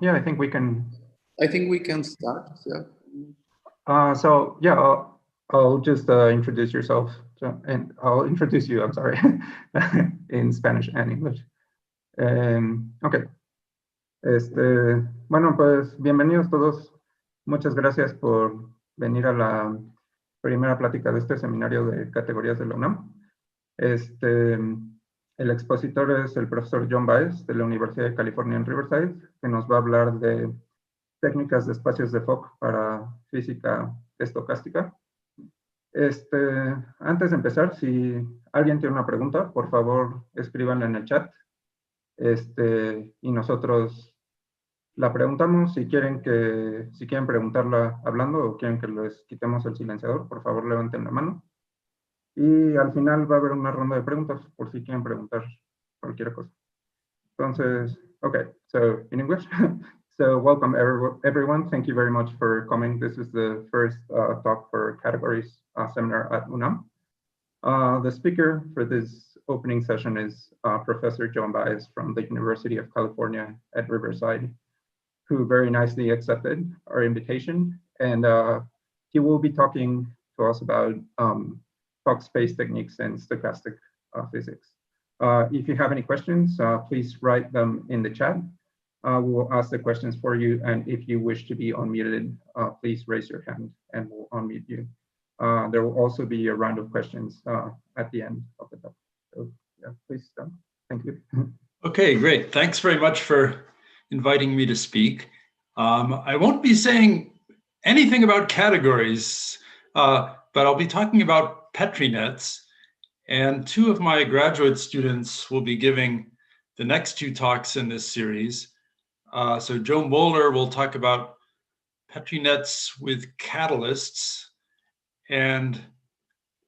Yeah, I think we can. I think we can start. Yeah. So yeah, I'll just introduce yourself, and I'll introduce you. I'm sorry, in Spanish and English. Okay. Bueno, pues bienvenidos todos. Muchas gracias por venir a la primera plática de este seminario de categorías de la UNAM. El expositor es el profesor John Baez de la Universidad de California en Riverside, que nos va a hablar de técnicas de espacios de Fock para física estocástica. Antes de empezar, si alguien tiene una pregunta, por favor escríbanla en el chat. Y nosotros la preguntamos. Si quieren preguntarla hablando o quieren que les quitemos el silenciador, por favor levanten la mano. Y al final va a haber una ronda de preguntas por si quieren preguntar cualquier cosa. Entonces, okay, so in English. So welcome everyone. Thank you very much for coming. This is the first talk for Categories seminar at UNAM. The speaker for this opening session is Professor John Baez from the University of California at Riverside, who very nicely accepted our invitation. And he will be talking to us about Fock space techniques and stochastic physics. If you have any questions, please write them in the chat. We will ask the questions for you, and if you wish to be unmuted, please raise your hand and we'll unmute you. There will also be a round of questions at the end of the talk. So yeah, please, thank you. Okay, great. Thanks very much for inviting me to speak. I won't be saying anything about categories, but I'll be talking about Petrinets, and two of my graduate students will be giving the next two talks in this series. So Joe Moeller will talk about Petrinets with catalysts, and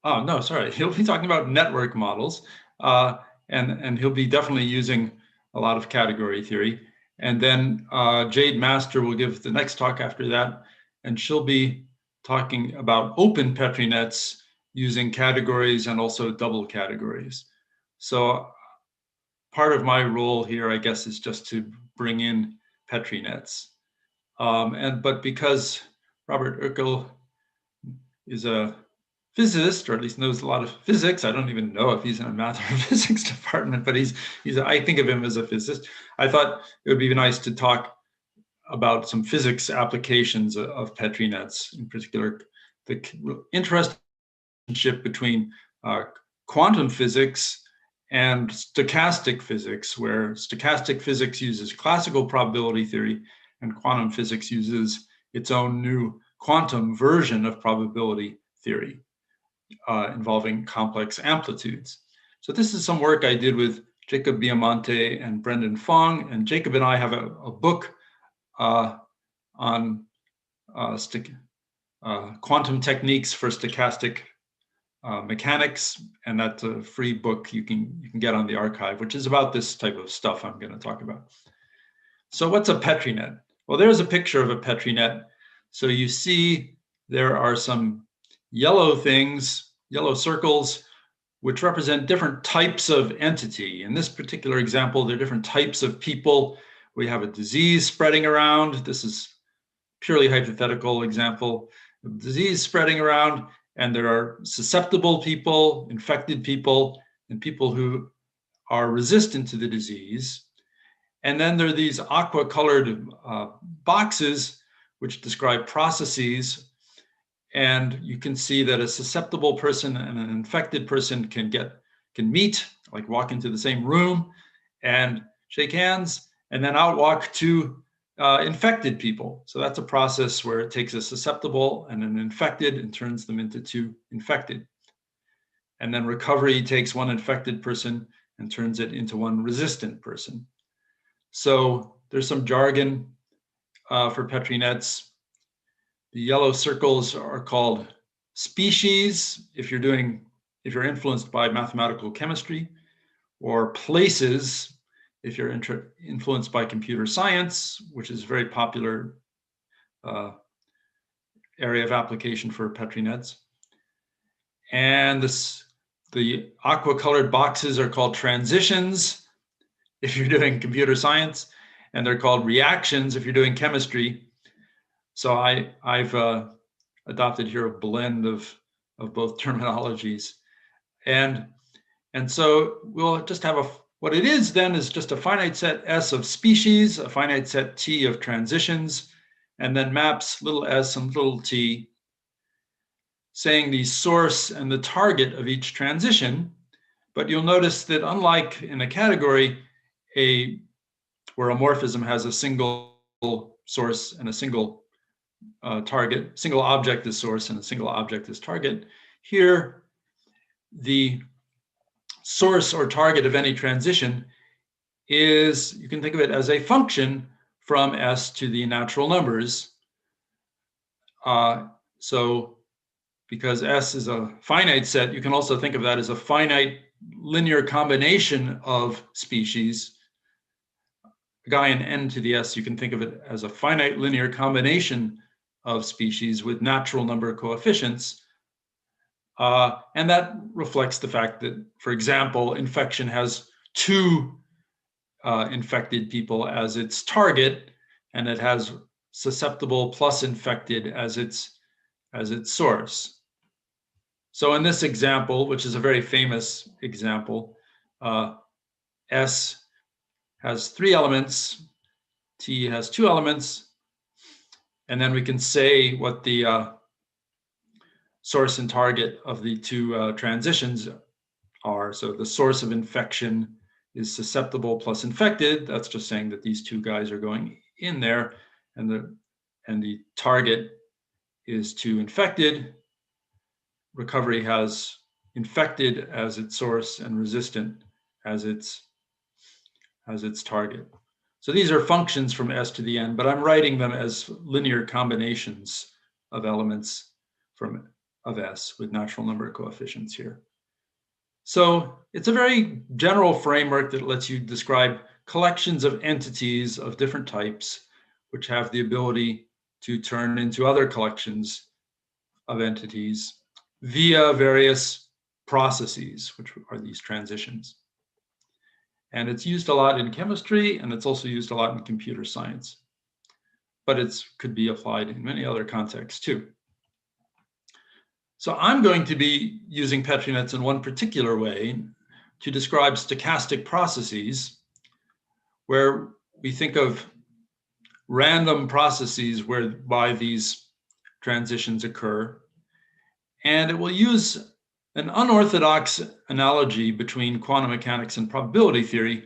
he'll be talking about network models, and he'll be definitely using a lot of category theory. And then Jade Master will give the next talk after that, and she'll be talking about open Petrinets using categories and also double categories. So part of my role here, I guess, is just to bring in Petrinets. But because Robert Urkel is a physicist, or at least knows a lot of physics, I don't even know if he's in a math or physics department, but I think of him as a physicist. I thought it would be nice to talk about some physics applications of Petrinets, in particular, the interesting relationship between quantum physics and stochastic physics, where stochastic physics uses classical probability theory and quantum physics uses its own new quantum version of probability theory involving complex amplitudes. So this is some work I did with Jacob Biamonte and Brendan Fong, and Jacob and I have a book on quantum techniques for stochastic mechanics, and that's a free book you can get on the archive, which is about this type of stuff I'm going to talk about. So what's a Petrinet? Well, there's a picture of a Petrinet. So you see there are some yellow things, yellow circles, which represent different types of entity. In this particular example, there are different types of people. We have a disease spreading around. This is purely hypothetical example of disease spreading around, and there are susceptible people, infected people, and people who are resistant to the disease. And then there are these aqua-colored boxes which describe processes. And you can see that a susceptible person and an infected person can meet, like walk into the same room and shake hands, and then outwalk two infected people. So that's a process where it takes a susceptible and an infected and turns them into two infected. And then recovery takes one infected person and turns it into one resistant person. So there's some jargon for Petrinets. The yellow circles are called species if you're influenced by mathematical chemistry, or places if you're influenced by computer science, which is a very popular area of application for Petrinets. And the aqua-colored boxes are called transitions if you're doing computer science, and they're called reactions if you're doing chemistry. So I've adopted here a blend of both terminologies. And so we'll just have what it is then is just a finite set S of species, a finite set T of transitions, and then maps little s and little t, saying the source and the target of each transition. But you'll notice that unlike in a category, where a morphism has a single source and a single target, single object is source and a single object is target, here the source or target of any transition is, you can think of it as a function from S to the natural numbers. So because S is a finite set, you can also think of that as a finite linear combination of species. Guy in n to the S, you can think of it as a finite linear combination of species with natural number coefficients. And that reflects the fact that, for example, infection has two infected people as its target, and it has susceptible plus infected as its source. So in this example, which is a very famous example, S has 3 elements, T has 2 elements, and then we can say what the source and target of the 2 transitions are. So the source of infection is susceptible plus infected. That's just saying that these 2 guys are going in there, and the target is 2 infected. Recovery has infected as its source and resistant as its target. So these are functions from S to the n, but I'm writing them as linear combinations of elements of S with natural number coefficients here. So it's a very general framework that lets you describe collections of entities of different types, which have the ability to turn into other collections of entities via various processes, which are these transitions. And it's used a lot in chemistry, and it's also used a lot in computer science. But it could be applied in many other contexts too. So I'm going to be using Petrinets in one particular way to describe stochastic processes, where we think of random processes whereby these transitions occur. And it will use an unorthodox analogy between quantum mechanics and probability theory,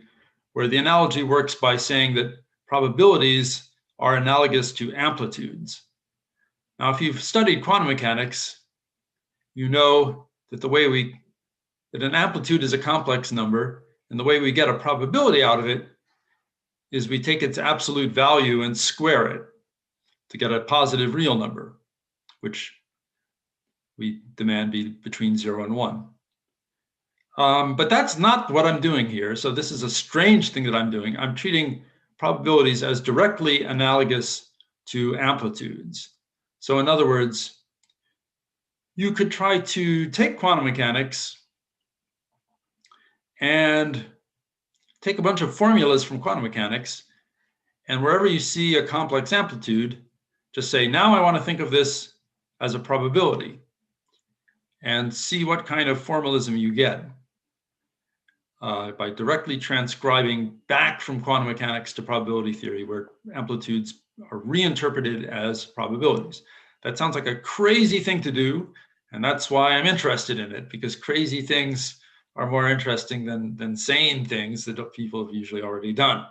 where the analogy works by saying that probabilities are analogous to amplitudes. Now, if you've studied quantum mechanics, you know that that an amplitude is a complex number, and the way we get a probability out of it is we take its absolute value and square it to get a positive real number, which we demand be between 0 and 1. But that's not what I'm doing here. So this is a strange thing that I'm doing. I'm treating probabilities as directly analogous to amplitudes. So in other words, you could try to take quantum mechanics and take a bunch of formulas from quantum mechanics, and wherever you see a complex amplitude, just say, now I want to think of this as a probability, and see what kind of formalism you get by directly transcribing back from quantum mechanics to probability theory, where amplitudes are reinterpreted as probabilities. That sounds like a crazy thing to do, and that's why I'm interested in it, because crazy things are more interesting than sane things that people have usually already done.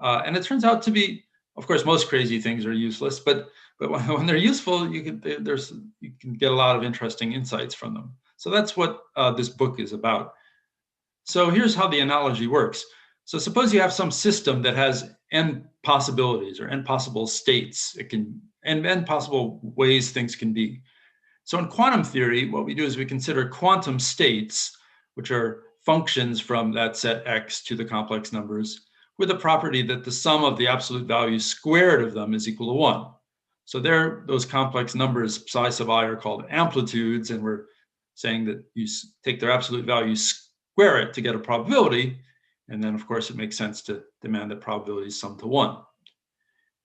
And it turns out to be, of course, most crazy things are useless, but when they're useful, you can get a lot of interesting insights from them. So that's what this book is about. So here's how the analogy works. So suppose you have some system that has n possibilities or n possible states. It can and n possible ways things can be. So in quantum theory, what we do is we consider quantum states, which are functions from that set X to the complex numbers, with the property that the sum of the absolute values squared of them is equal to 1. So there, those complex numbers, psi sub I, are called amplitudes, and we're saying that you take their absolute value, square it to get a probability, and then of course it makes sense to demand that probabilities sum to 1.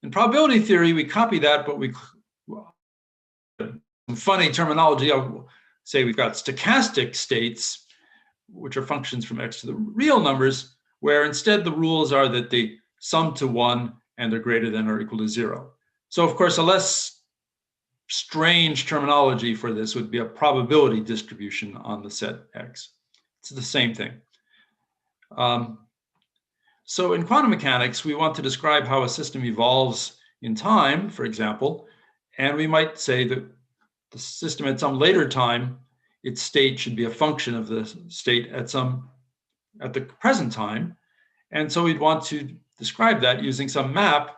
In probability theory, we copy that, but we some funny terminology. I'll say we've got stochastic states, which are functions from X to the real numbers, where instead the rules are that they sum to 1 and they're greater than or equal to 0. So of course, a less strange terminology for this would be a probability distribution on the set X. It's the same thing. So in quantum mechanics, we want to describe how a system evolves in time, for example, and we might say that the system at some later time, its state should be a function of the state at the present time. And so we'd want to describe that using some map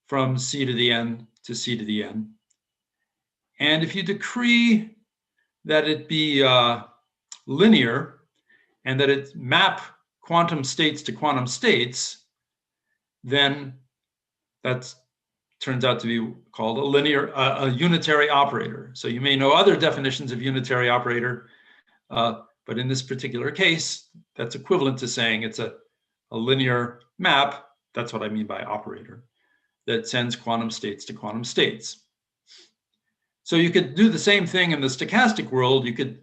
from C to the n to C to the n. And if you decree that it be linear and that it map quantum states to quantum states, then that turns out to be called a unitary operator. So you may know other definitions of unitary operator, but in this particular case, that's equivalent to saying it's a linear map. That's what I mean by operator, that sends quantum states to quantum states. So you could do the same thing in the stochastic world. You could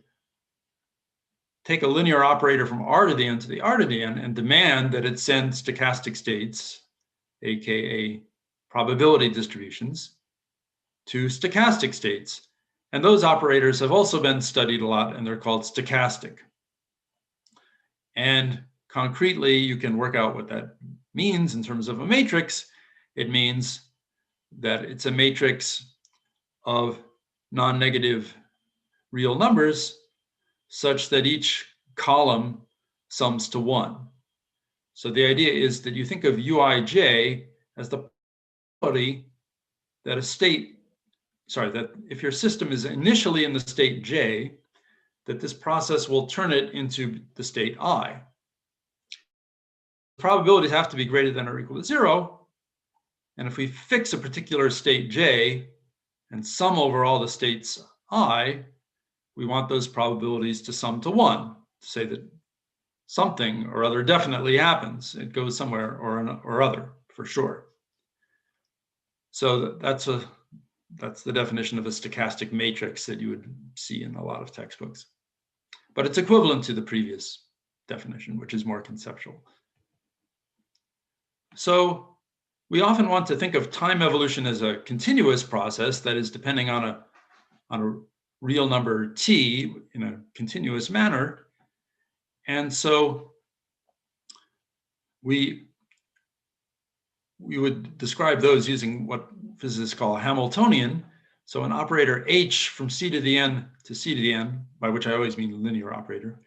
take a linear operator from R to the n to the R to the n and demand that it send stochastic states, aka probability distributions, to stochastic states. And those operators have also been studied a lot, and they're called stochastic. And concretely, you can work out what that means in terms of a matrix. It means that it's a matrix of non-negative real numbers such that each column sums to 1. So the idea is that you think of Uij as the probability that that if your system is initially in the state J, that this process will turn it into the state I. Probabilities have to be greater than or equal to 0. And if we fix a particular state J and sum over all the states I, we want those probabilities to sum to 1, to say that something or other definitely happens. It goes somewhere or other, for sure. So that's the definition of a stochastic matrix that you would see in a lot of textbooks. But it's equivalent to the previous definition, which is more conceptual. So we often want to think of time evolution as a continuous process that is depending on a real number t in a continuous manner. And so we would describe those using what physicists call Hamiltonian. So an operator h from c to the n to c to the n, by which I always mean linear operator,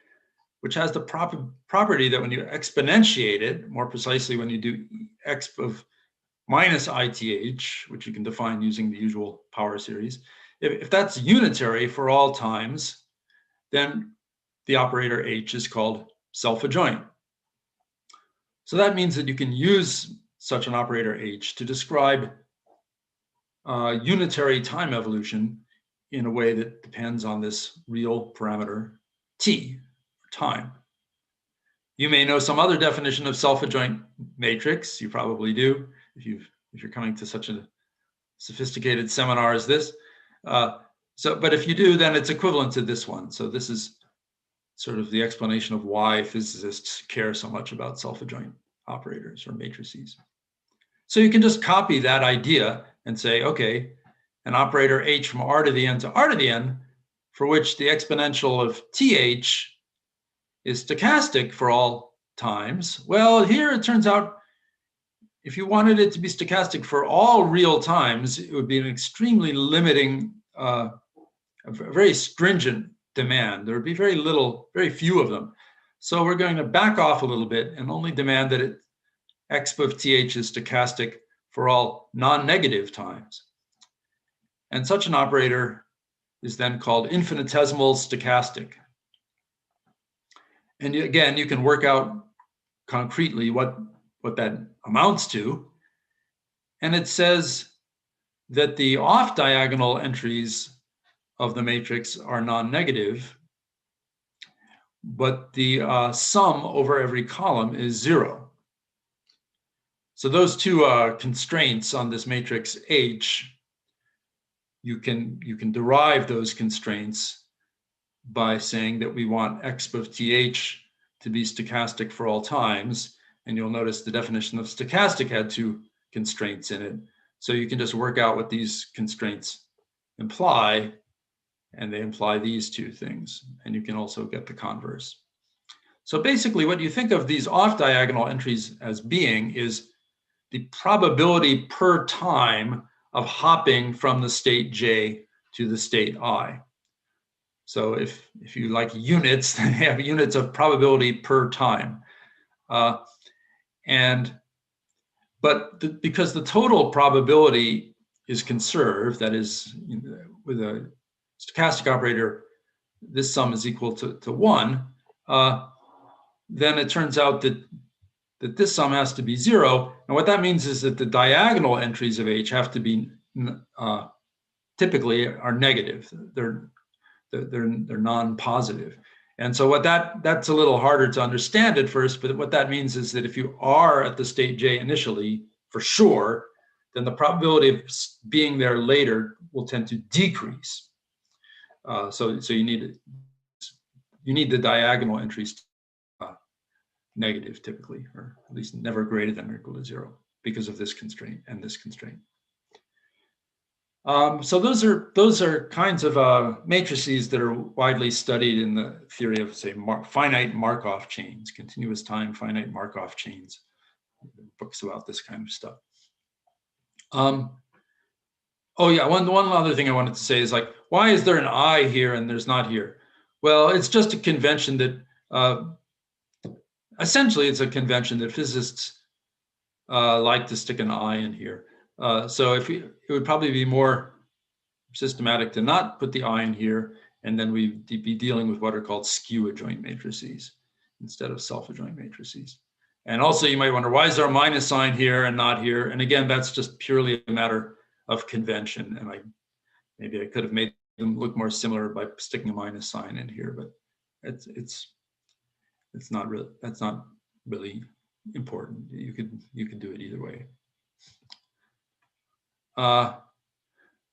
which has the property that when you exponentiate it, more precisely when you do x of minus ith, which you can define using the usual power series, if that's unitary for all times, then the operator h is called self-adjoint. So that means that you can use such an operator h to describe unitary time evolution in a way that depends on this real parameter t, time. You may know some other definition of self-adjoint matrix. You probably do if you're coming to such a sophisticated seminar as this. But if you do, then it's equivalent to this one. So this is sort of the explanation of why physicists care so much about self-adjoint operators or matrices. So you can just copy that idea and say, okay, an operator h from r to the n to r to the n, for which the exponential of th is stochastic for all times. Well, here it turns out if you wanted it to be stochastic for all real times, it would be an extremely limiting, a very stringent demand. There would be very few of them. So we're going to back off a little bit and only demand that exp of th is stochastic for all non-negative times. And such an operator is then called infinitesimal stochastic. And again, you can work out concretely what that amounts to. And it says that the off-diagonal entries of the matrix are non-negative, but the sum over every column is 0. So those two constraints on this matrix H, you can derive those constraints by saying that we want exp of th to be stochastic for all times. And you'll notice the definition of stochastic had two constraints in it. So you can just work out what these constraints imply, and they imply these two things. And you can also get the converse. So basically what you think of these off-diagonal entries as being is the probability per time of hopping from the state J to the state I. So if you like units, then they have units of probability per time. Because the total probability is conserved, that is, with a stochastic operator, this sum is equal to 1, then it turns out that this sum has to be 0. And what that means is that the diagonal entries of H have to be typically are negative. They're non-positive. And so that's a little harder to understand at first, but what that means is that if you are at the state J initially, for sure, then the probability of being there later will tend to decrease. So you need the diagonal entries negative typically, or at least never greater than or equal to 0 because of this constraint and this constraint. So those are kinds of matrices that are widely studied in the theory of, say, finite Markov chains, continuous time finite Markov chains, books about this kind of stuff. Oh yeah, one other thing I wanted to say is, like, why is there an I here and there's not here? Well, it's just a convention that, essentially it's a convention that physicists like to stick an I in here. So it would probably be more systematic to not put the I in here, and then we'd be dealing with what are called skew adjoint matrices instead of self-adjoint matrices. And also you might wonder, why is there a minus sign here and not here? And again, that's just purely a matter of convention. And maybe I could have made them look more similar by sticking a minus sign in here, but it's not really, that's not really important. You could do it either way.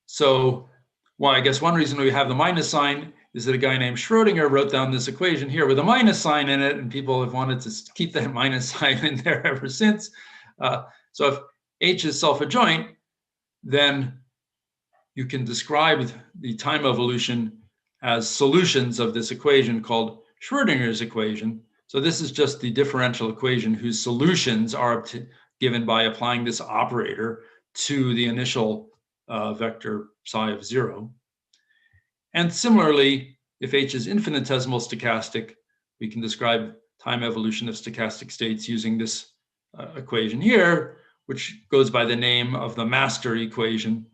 So, well, I guess one reason we have the minus sign is that a guy named Schrodinger wrote down this equation here with a minus sign in it, and people have wanted to keep that minus sign in there ever since. So if H is self-adjoint, then you can describe the time evolution as solutions of this equation called Schrodinger's equation. So this is just the differential equation whose solutions are given by applying this operator to the initial vector psi of 0. And similarly, if H is infinitesimal stochastic, we can describe time evolution of stochastic states using this equation here, which goes by the name of the master equation.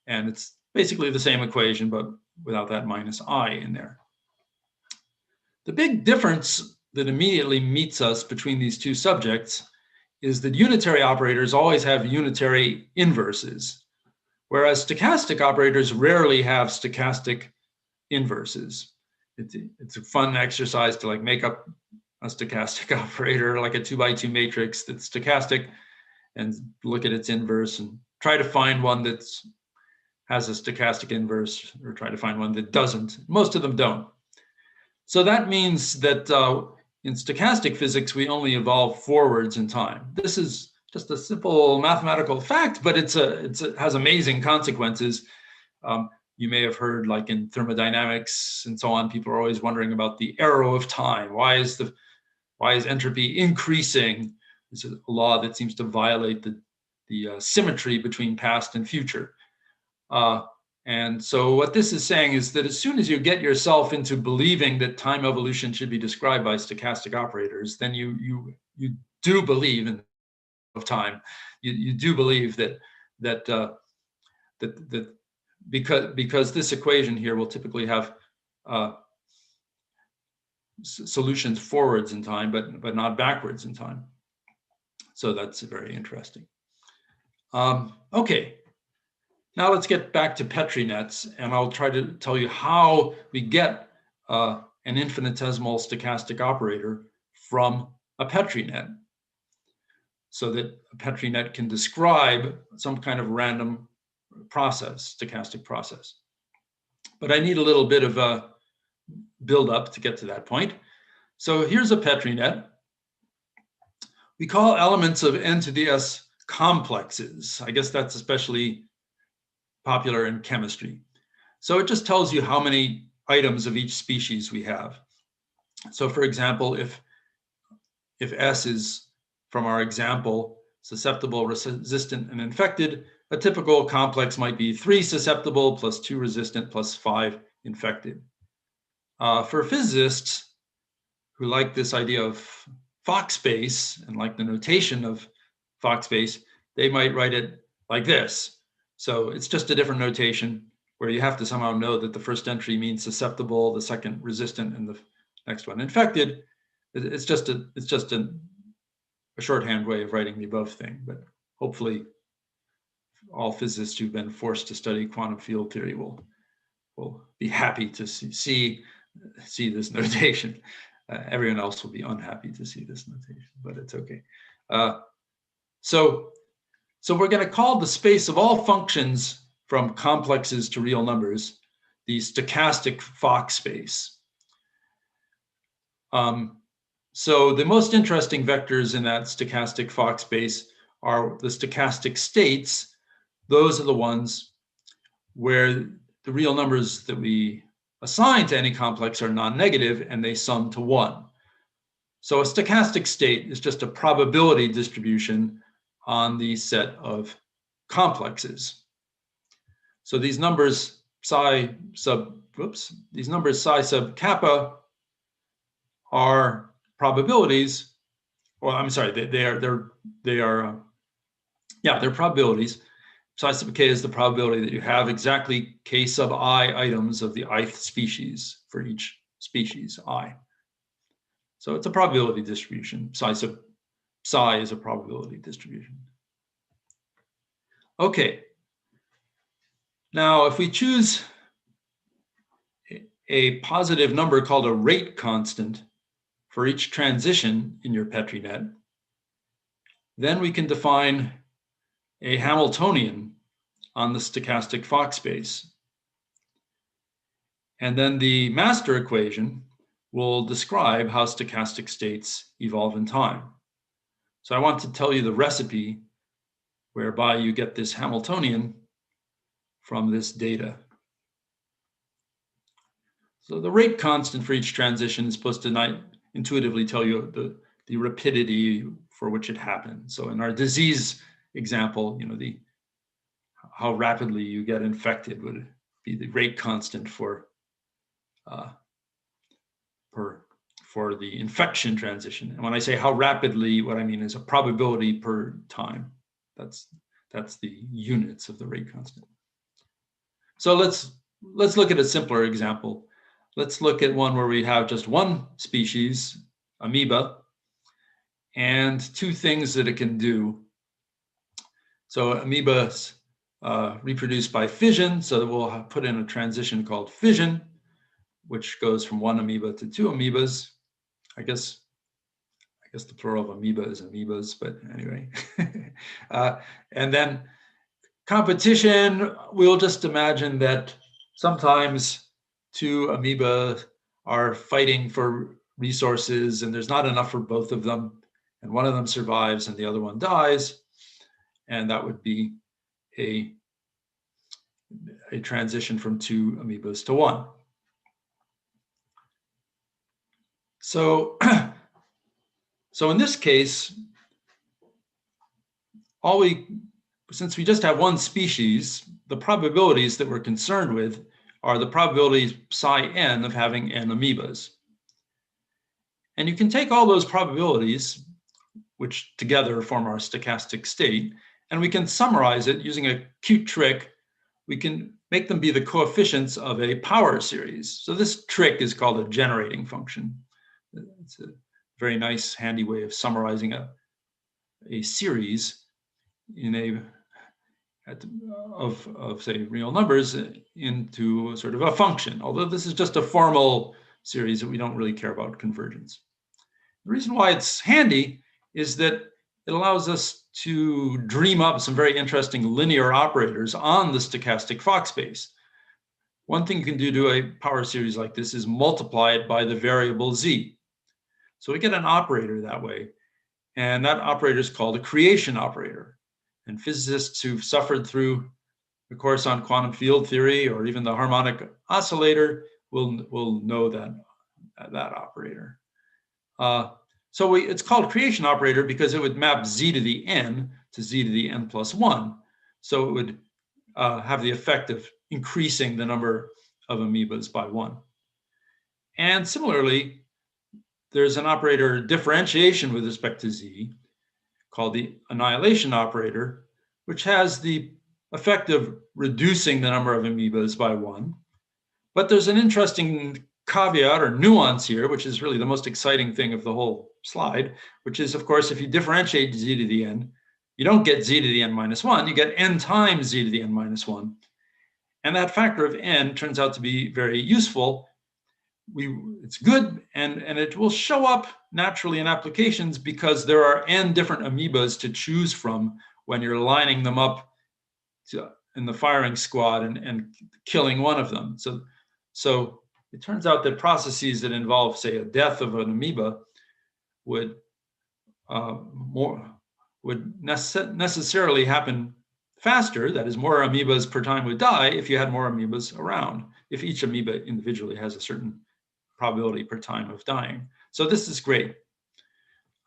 And it's basically the same equation, but without that minus I in there. The big difference that immediately meets us between these two subjects is that unitary operators always have unitary inverses, whereas stochastic operators rarely have stochastic inverses. It's a fun exercise to like make up a stochastic operator, like a 2x2 matrix that's stochastic, and look at its inverse and try to find one that has a stochastic inverse, or try to find one that doesn't. Most of them don't. So that means that in stochastic physics, we only evolve forwards in time. This is just a simple mathematical fact, but it has amazing consequences. You may have heard, like in thermodynamics and so on, people are always wondering about the arrow of time. Why is entropy increasing? It's a law that seems to violate the symmetry between past and future. And so what this is saying is that as soon as you get yourself into believing that time evolution should be described by stochastic operators, then you do believe in of time. You do believe that because this equation here will typically have solutions forwards in time, but not backwards in time. So that's very interesting. Okay. Now let's get back to Petrinets, and I'll try to tell you how we get an infinitesimal stochastic operator from a Petrinet, so that a Petrinet can describe some kind of random process, stochastic process. But I need a little bit of a build up to get to that point. So here's a Petrinet. We call elements of n to the s complexes. I guess that's especially popular in chemistry. So it just tells you how many items of each species we have. So for example, if S is, from our example, susceptible, resistant, and infected, a typical complex might be 3 susceptible plus 2 resistant plus 5 infected. For physicists who like this idea of Fock space and like the notation of Fock space, they might write it like this. So it's just a different notation where you have to somehow know that the first entry means susceptible, the second resistant, and the next one infected. It's just a shorthand way of writing the above thing, but hopefully all physicists who've been forced to study quantum field theory will be happy to see this notation. Everyone else will be unhappy to see this notation, but it's okay. So we're going to call the space of all functions from complexes to real numbers the stochastic Fock space. So the most interesting vectors in that stochastic Fock space are the stochastic states. Those are the ones where the real numbers that we assign to any complex are non-negative and they sum to 1. So a stochastic state is just a probability distribution on the set of complexes. So these numbers psi sub kappa are probabilities, or I'm sorry, they're probabilities. Psi sub k is the probability that you have exactly k sub I items of the ith species for each species I. So it's a probability distribution. Psi is a probability distribution. Okay. Now, if we choose a positive number called a rate constant for each transition in your Petrinet, then we can define a Hamiltonian on the stochastic Fock space. And then the master equation will describe how stochastic states evolve in time. So I want to tell you the recipe whereby you get this Hamiltonian from this data. So the rate constant for each transition is supposed to intuitively tell you the rapidity for which it happens. So in our disease example, how rapidly you get infected would be the rate constant for the infection transition. And when I say how rapidly, what I mean is a probability per time. That's the units of the rate constant. So let's look at a simpler example. Let's look at one where we have just one species, amoeba, and two things that it can do. So amoebas reproduce by fission, so that we'll put in a transition called fission, which goes from one amoeba to two amoebas. I guess the plural of amoeba is amoebas, but anyway. And then competition, we'll just imagine that sometimes two amoeba are fighting for resources and there's not enough for both of them, and one of them survives and the other one dies, and that would be a transition from two amoebas to one. So in this case, since we just have one species, the probabilities that we're concerned with are the probabilities psi n of having n amoebas. And you can take all those probabilities, which together form our stochastic state, and we can summarize it using a cute trick. We can make them be the coefficients of a power series. So this trick is called a generating function. It's a very nice, handy way of summarizing a series in of say real numbers into sort of a function, although this is just a formal series that we don't really care about convergence. The reason why it's handy is that it allows us to dream up some very interesting linear operators on the stochastic Fock space. One thing you can do to a power series like this is multiply it by the variable z. So we get an operator that way, and that operator is called a creation operator. And physicists who've suffered through the course on quantum field theory or even the harmonic oscillator will know that operator. So it's called creation operator because it would map z to the n to z to the n plus 1. So it would have the effect of increasing the number of amoebas by 1. And similarly, there's an operator differentiation with respect to z called the annihilation operator, which has the effect of reducing the number of amoebas by 1. But there's an interesting caveat or nuance here, which is really the most exciting thing of the whole slide, which is, of course, if you differentiate z to the n, you don't get z to the n minus 1, you get n times z to the n minus 1. And that factor of n turns out to be very useful. It's good, and it will show up naturally in applications because there are n different amoebas to choose from when you're lining them up in the firing squad and killing one of them. So it turns out that processes that involve, say, a death of an amoeba would necessarily happen faster. That is, more amoebas per time would die if you had more amoebas around, if each amoeba individually has a certain probability per time of dying. So this is great.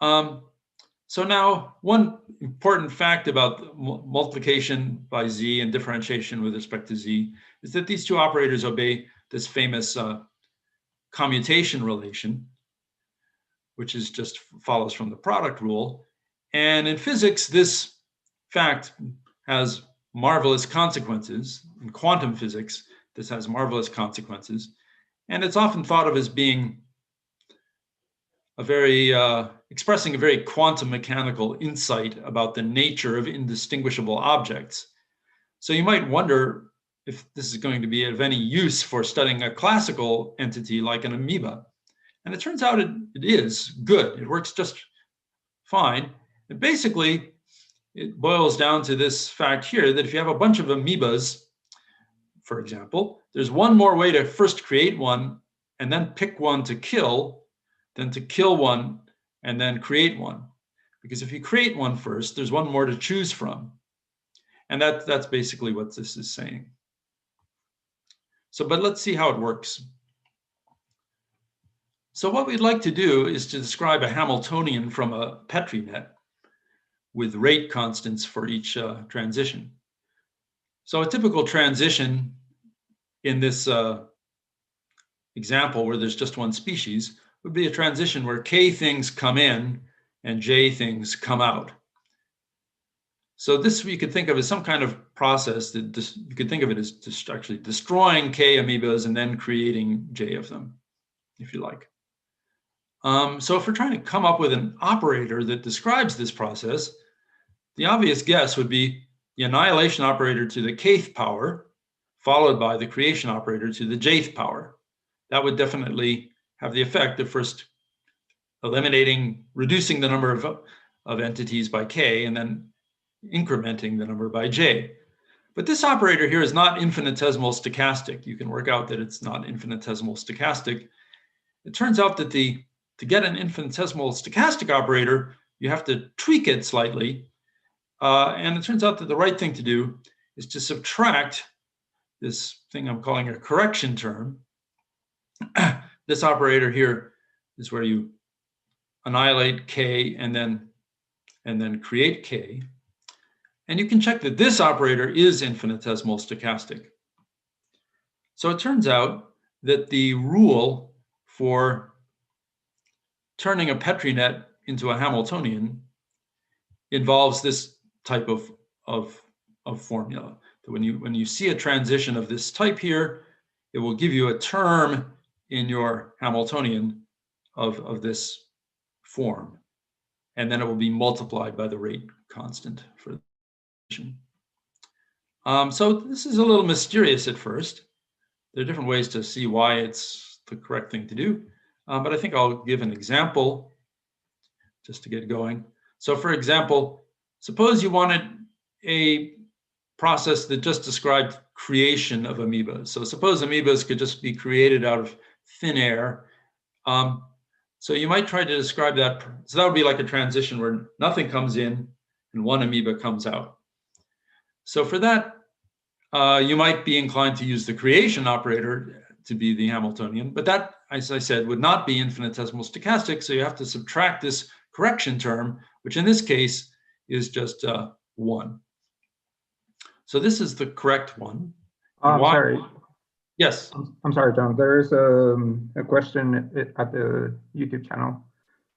So now, one important fact about multiplication by z and differentiation with respect to z is that these two operators obey this famous commutation relation, which is just follows from the product rule. And in physics, this fact has marvelous consequences. In quantum physics, this has marvelous consequences. And it's often thought of as being a very, expressing a very quantum mechanical insight about the nature of indistinguishable objects. So you might wonder if this is going to be of any use for studying a classical entity like an amoeba. And it turns out it is good. It works just fine. And basically, it boils down to this fact here that if you have a bunch of amoebas, for example, there's one more way to first create one and then pick one to kill than to kill one and then create one. Because if you create one first, there's one more to choose from. And that's basically what this is saying. So, but let's see how it works. So what we'd like to do is to describe a Hamiltonian from a Petrinet with rate constants for each transition. So a typical transition in this example where there's just one species would be a transition where k things come in and j things come out. So this we could think of as some kind of process that you could think of it as just actually destroying k amoebas and then creating j of them, if you like. So if we're trying to come up with an operator that describes this process, the obvious guess would be the annihilation operator to the kth power, followed by the creation operator to the jth power. That would definitely have the effect of first reducing the number of entities by k, and then incrementing the number by j. But this operator here is not infinitesimal stochastic. You can work out that it's not infinitesimal stochastic. It turns out that to get an infinitesimal stochastic operator, you have to tweak it slightly. And it turns out that the right thing to do is to subtract this thing I'm calling a correction term. This operator here is where you annihilate k and then create k. And you can check that this operator is infinitesimal stochastic. So it turns out that the rule for turning a Petrinet into a Hamiltonian involves this type of formula. That when you see a transition of this type here, it will give you a term in your Hamiltonian of this form. And then it will be multiplied by the rate constant for the transition. So this is a little mysterious at first. There are different ways to see why it's the correct thing to do. But I think I'll give an example just to get going. So for example, suppose you wanted a process that just described creation of amoebas. So suppose amoebas could just be created out of thin air. So you might try to describe that. So that would be like a transition where nothing comes in and one amoeba comes out. So for that, you might be inclined to use the creation operator to be the Hamiltonian, but that, as I said, would not be infinitesimal stochastic. So you have to subtract this correction term, which in this case is just 1. So this is the correct one. I'm sorry. Yes. I'm sorry, John. There is a question at the YouTube channel.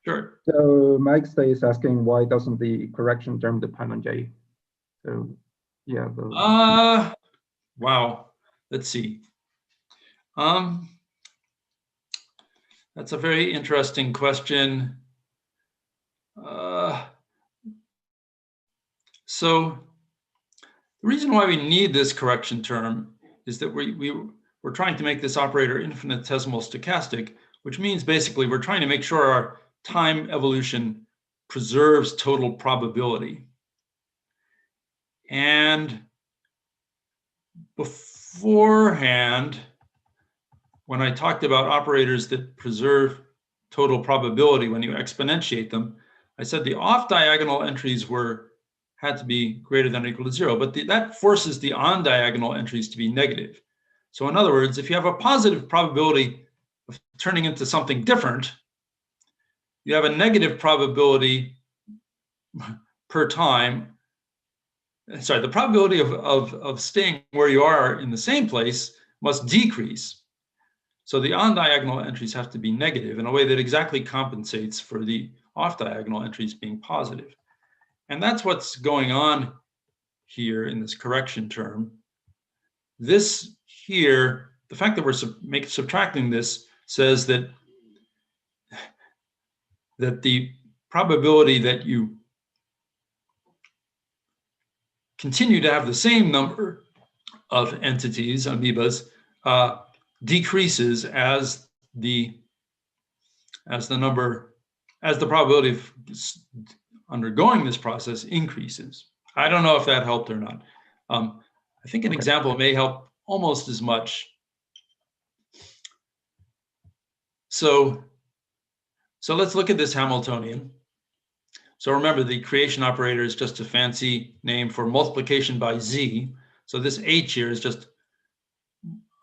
Sure. So Mike is asking, why doesn't the correction term depend on J? So yeah. Wow. Let's see. That's a very interesting question. So the reason why we need this correction term is that we're trying to make this operator infinitesimal stochastic, which means basically we're trying to make sure our time evolution preserves total probability. And beforehand, when I talked about operators that preserve total probability when you exponentiate them, I said the off-diagonal entries had to be greater than or equal to 0, but that forces the on-diagonal entries to be negative. So in other words, if you have a positive probability of turning into something different, you have a negative probability per time. Sorry, the probability of staying where you are in the same place must decrease. So the on-diagonal entries have to be negative in a way that exactly compensates for the off-diagonal entries being positive. And that's what's going on here in this correction term. This here, the fact that we're subtracting this says that the probability that you continue to have the same number of entities, amoebas, decreases as the probability of undergoing this process increases. I don't know if that helped or not. I think an example may help almost as much. So let's look at this Hamiltonian. So remember, the creation operator is just a fancy name for multiplication by z. So this h here is just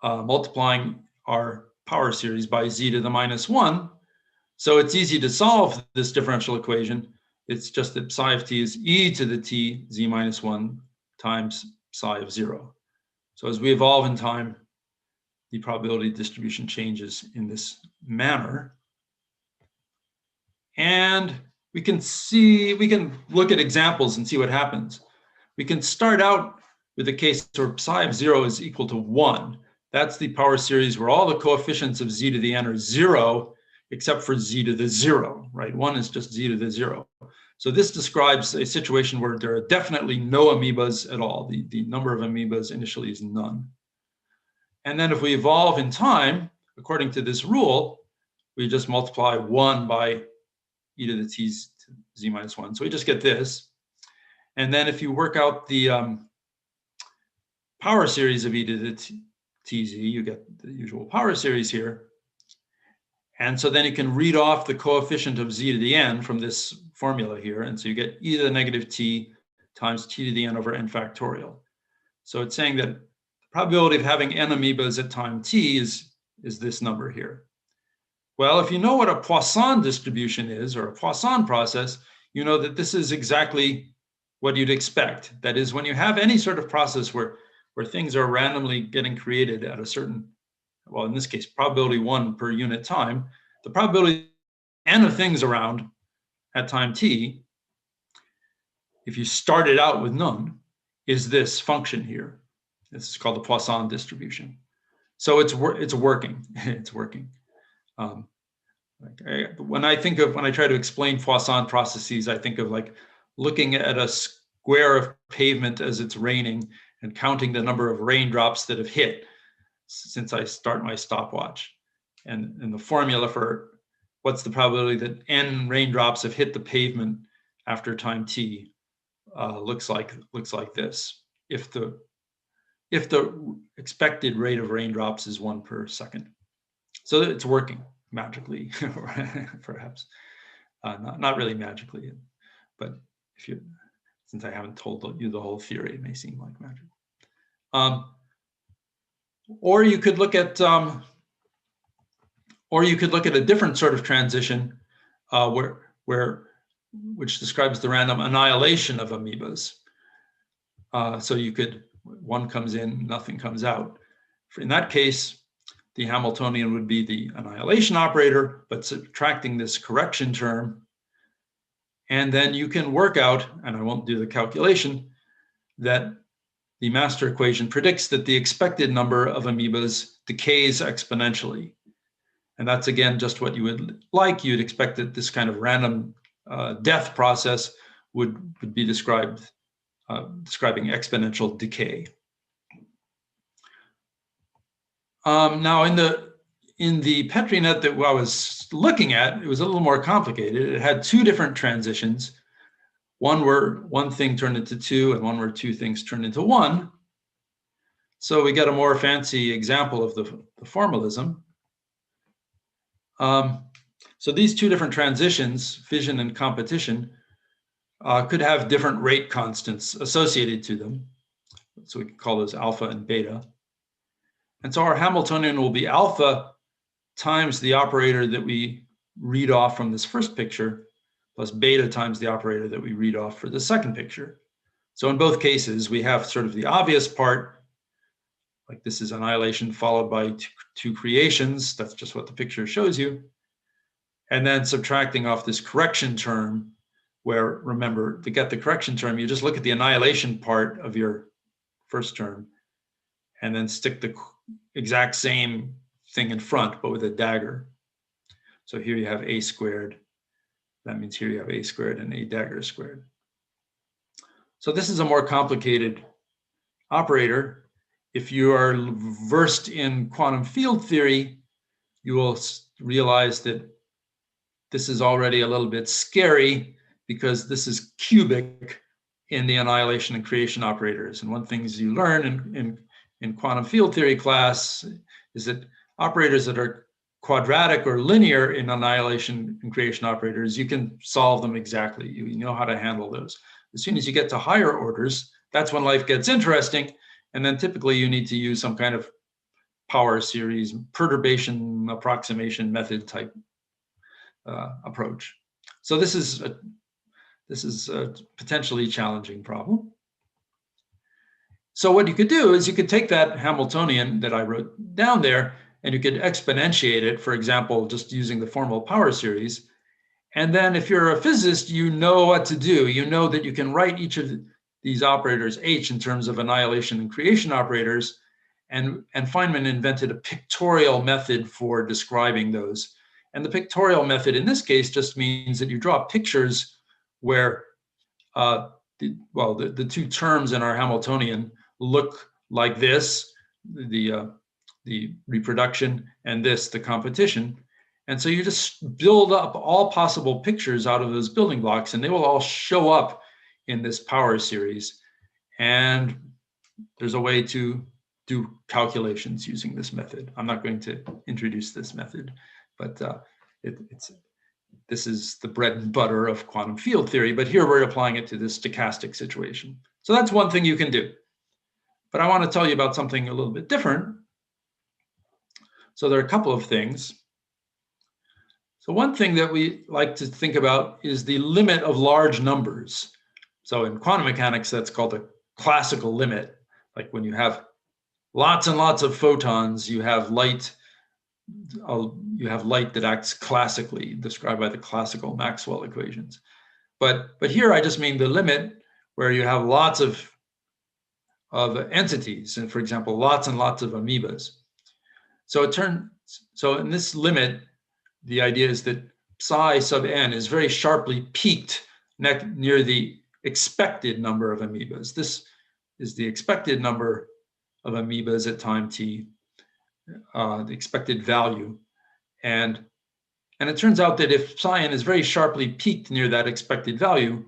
multiplying our power series by z to the -1. So it's easy to solve this differential equation. It's just that psi of t is e to the t z -1 times psi of 0. So as we evolve in time, the probability distribution changes in this manner. And we can look at examples and see what happens. We can start out with a case where psi of 0 is equal to 1. That's the power series where all the coefficients of z to the n are 0, except for z to the 0, right? 1 is just z to the 0. So this describes a situation where there are definitely no amoebas at all. The number of amoebas initially is none. And then if we evolve in time, according to this rule, we just multiply 1 by e to the t z -1. So we just get this. And then if you work out the power series of e to the tz, you get the usual power series here. And so then you can read off the coefficient of z to the n from this formula here. And so you get e to the -t times t to the n over n factorial. So it's saying that the probability of having n amoebas at time t is this number here. Well, if you know what a Poisson distribution is, or a Poisson process, you know that this is exactly what you'd expect. That is, when you have any sort of process where things are randomly getting created at a certain, well, in this case, probability 1 per unit time, the probability n of things around at time t, if you start it out with none, is this function here. This is called the Poisson distribution. So it's working. It's working. When I try to explain Poisson processes, I think of like looking at a square of pavement as it's raining and counting the number of raindrops that have hit since I start my stopwatch. And the formula for what's the probability that n raindrops have hit the pavement after time t looks like this. If the expected rate of raindrops is 1 per second. So it's working magically, perhaps. Not really magically, but since I haven't told you the whole theory, it may seem like magic. Or you could look at a different sort of transition which describes the random annihilation of amoebas. So you could, one comes in, nothing comes out. In that case, the Hamiltonian would be the annihilation operator, but subtracting this correction term. And then you can work out, and I won't do the calculation, that the master equation predicts that the expected number of amoebas decays exponentially. And that's, again, just what you would like. You'd expect that this kind of random death process would be describing exponential decay. Now, in the Petrinet that I was looking at, it was a little more complicated. It had 2 different transitions. One where one thing turned into 2, and one where 2 things turned into 1. So we got a more fancy example of the formalism. So these 2 different transitions, fission and competition, could have different rate constants associated to them. So we can call those alpha and beta. And so our Hamiltonian will be alpha times the operator that we read off from this first picture, plus beta times the operator that we read off for the second picture. So in both cases, we have sort of the obvious part, like this is annihilation followed by 2 creations. That's just what the picture shows you. And then subtracting off this correction term, where, remember, to get the correction term, you just look at the annihilation part of your first term and then stick the exact same thing in front, but with a dagger. So here you have a squared. That means here you have a squared and a dagger squared. So this is a more complicated operator. If you are versed in quantum field theory, you will realize that this is already a little bit scary because this is cubic in the annihilation and creation operators. And one thing you learn in quantum field theory class is that operators that are quadratic or linear in annihilation and creation operators, you can solve them exactly. You know how to handle those. As soon as you get to higher orders, that's when life gets interesting. And then typically you need to use some kind of power series, perturbation, approximation method type approach. So this is a potentially challenging problem. So what you could do is you could take that Hamiltonian that I wrote down there and you could exponentiate it, for example, just using the formal power series. And then if you're a physicist, you know what to do. You know that you can write each of these operators H in terms of annihilation and creation operators. And Feynman invented a pictorial method for describing those. And the pictorial method in this case just means that you draw pictures where the 2 terms in our Hamiltonian look like this, the reproduction, and this, the competition. And so you just build up all possible pictures out of those building blocks, and they will all show up in this power series. And there's a way to do calculations using this method. I'm not going to introduce this method, but this is the bread and butter of quantum field theory, but here we're applying it to this stochastic situation. So that's one thing you can do. But I want to tell you about something a little bit different. So there are a couple of things. So one thing that we like to think about is the limit of large numbers. So in quantum mechanics, that's called a classical limit. Like when you have lots and lots of photons, you have light that acts classically, described by the classical Maxwell equations. But here I just mean the limit where you have lots of entities, and for example, lots and lots of amoebas. So in this limit, the idea is that psi sub n is very sharply peaked near the expected number of amoebas. This is the expected number of amoebas at time t, the expected value. And it turns out that if psi n is very sharply peaked near that expected value,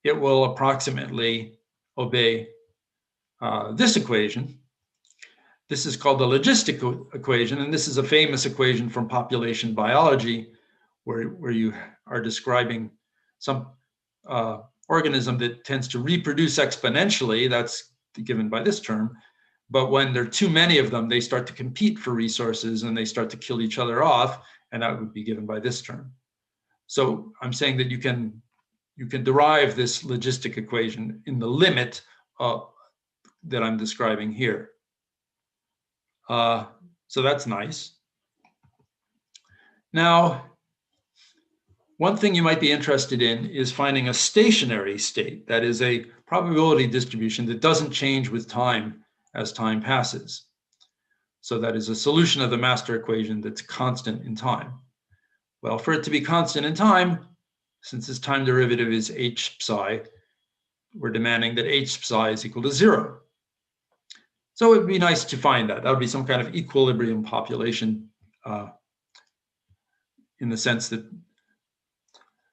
it will approximately obey this equation. This is called the logistic equation, and this is a famous equation from population biology, where you are describing some organism that tends to reproduce exponentially. That's given by this term. But when there are too many of them, they start to compete for resources and they start to kill each other off, and that would be given by this term. So I'm saying that you can derive this logistic equation in the limit that I'm describing here. So that's nice. Now, one thing you might be interested in is finding a stationary state, that is a probability distribution that doesn't change with time as time passes. So that is a solution of the master equation that's constant in time. Well, for it to be constant in time, since its time derivative is h psi, we're demanding that h psi is equal to 0. So it would be nice to find that. That would be some kind of equilibrium population in the sense that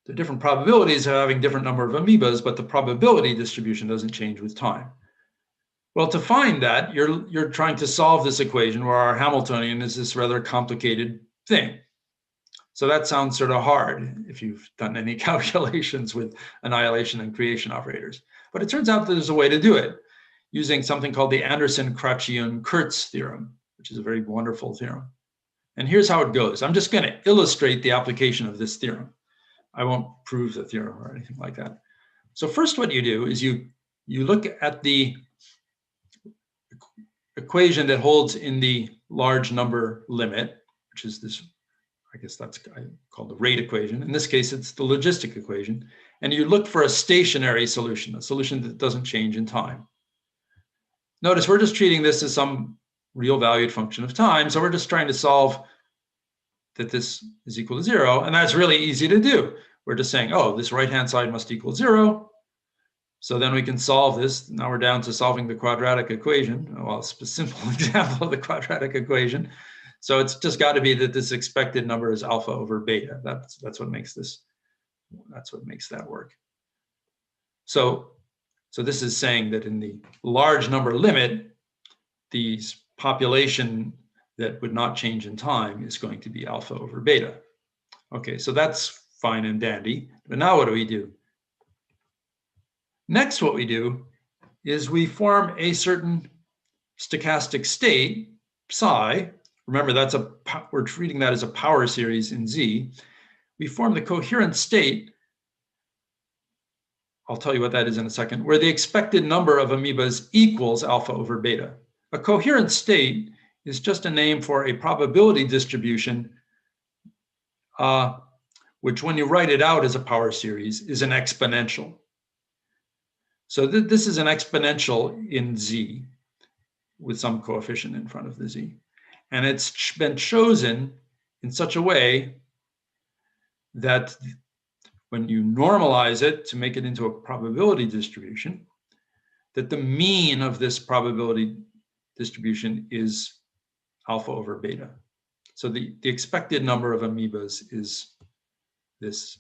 the different probabilities are having different number of amoebas, but the probability distribution doesn't change with time. Well, to find that, you're trying to solve this equation where our Hamiltonian is this rather complicated thing. So that sounds sort of hard if you've done any calculations with annihilation and creation operators. But it turns out that there's a way to do it using something called the Anderson-Crutching-Kurtz theorem, which is a very wonderful theorem. And here's how it goes. I'm just going to illustrate the application of this theorem. I won't prove the theorem or anything like that. So first what you do is you look at the equation that holds in the large number limit, which is this, I guess that's called the rate equation. In this case, it's the logistic equation. And you look for a stationary solution, a solution that doesn't change in time. Notice we're just treating this as some real valued function of time. So we're just trying to solve that this is equal to 0. And that's really easy to do. We're just saying, oh, this right-hand side must equal 0. So then we can solve this. Now we're down to solving the quadratic equation. Well, it's a simple example of the quadratic equation. So it's just got to be that this expected number is alpha over beta. That's what makes this. That's what makes that work. So this is saying that in the large number limit, the population that would not change in time is going to be alpha over beta. Okay, so that's fine and dandy. But now what do we do? Next, what we do is we form a certain stochastic state, psi. Remember, we're treating that as a power series in Z. We form the coherent state. I'll tell you what that is in a second, where the expected number of amoebas equals alpha over beta. A coherent state is just a name for a probability distribution, which when you write it out as a power series is an exponential. So this is an exponential in Z with some coefficient in front of the Z. And it's been chosen in such a way that when you normalize it to make it into a probability distribution, that the mean of this probability distribution is alpha over beta. So the expected number of amoebas is this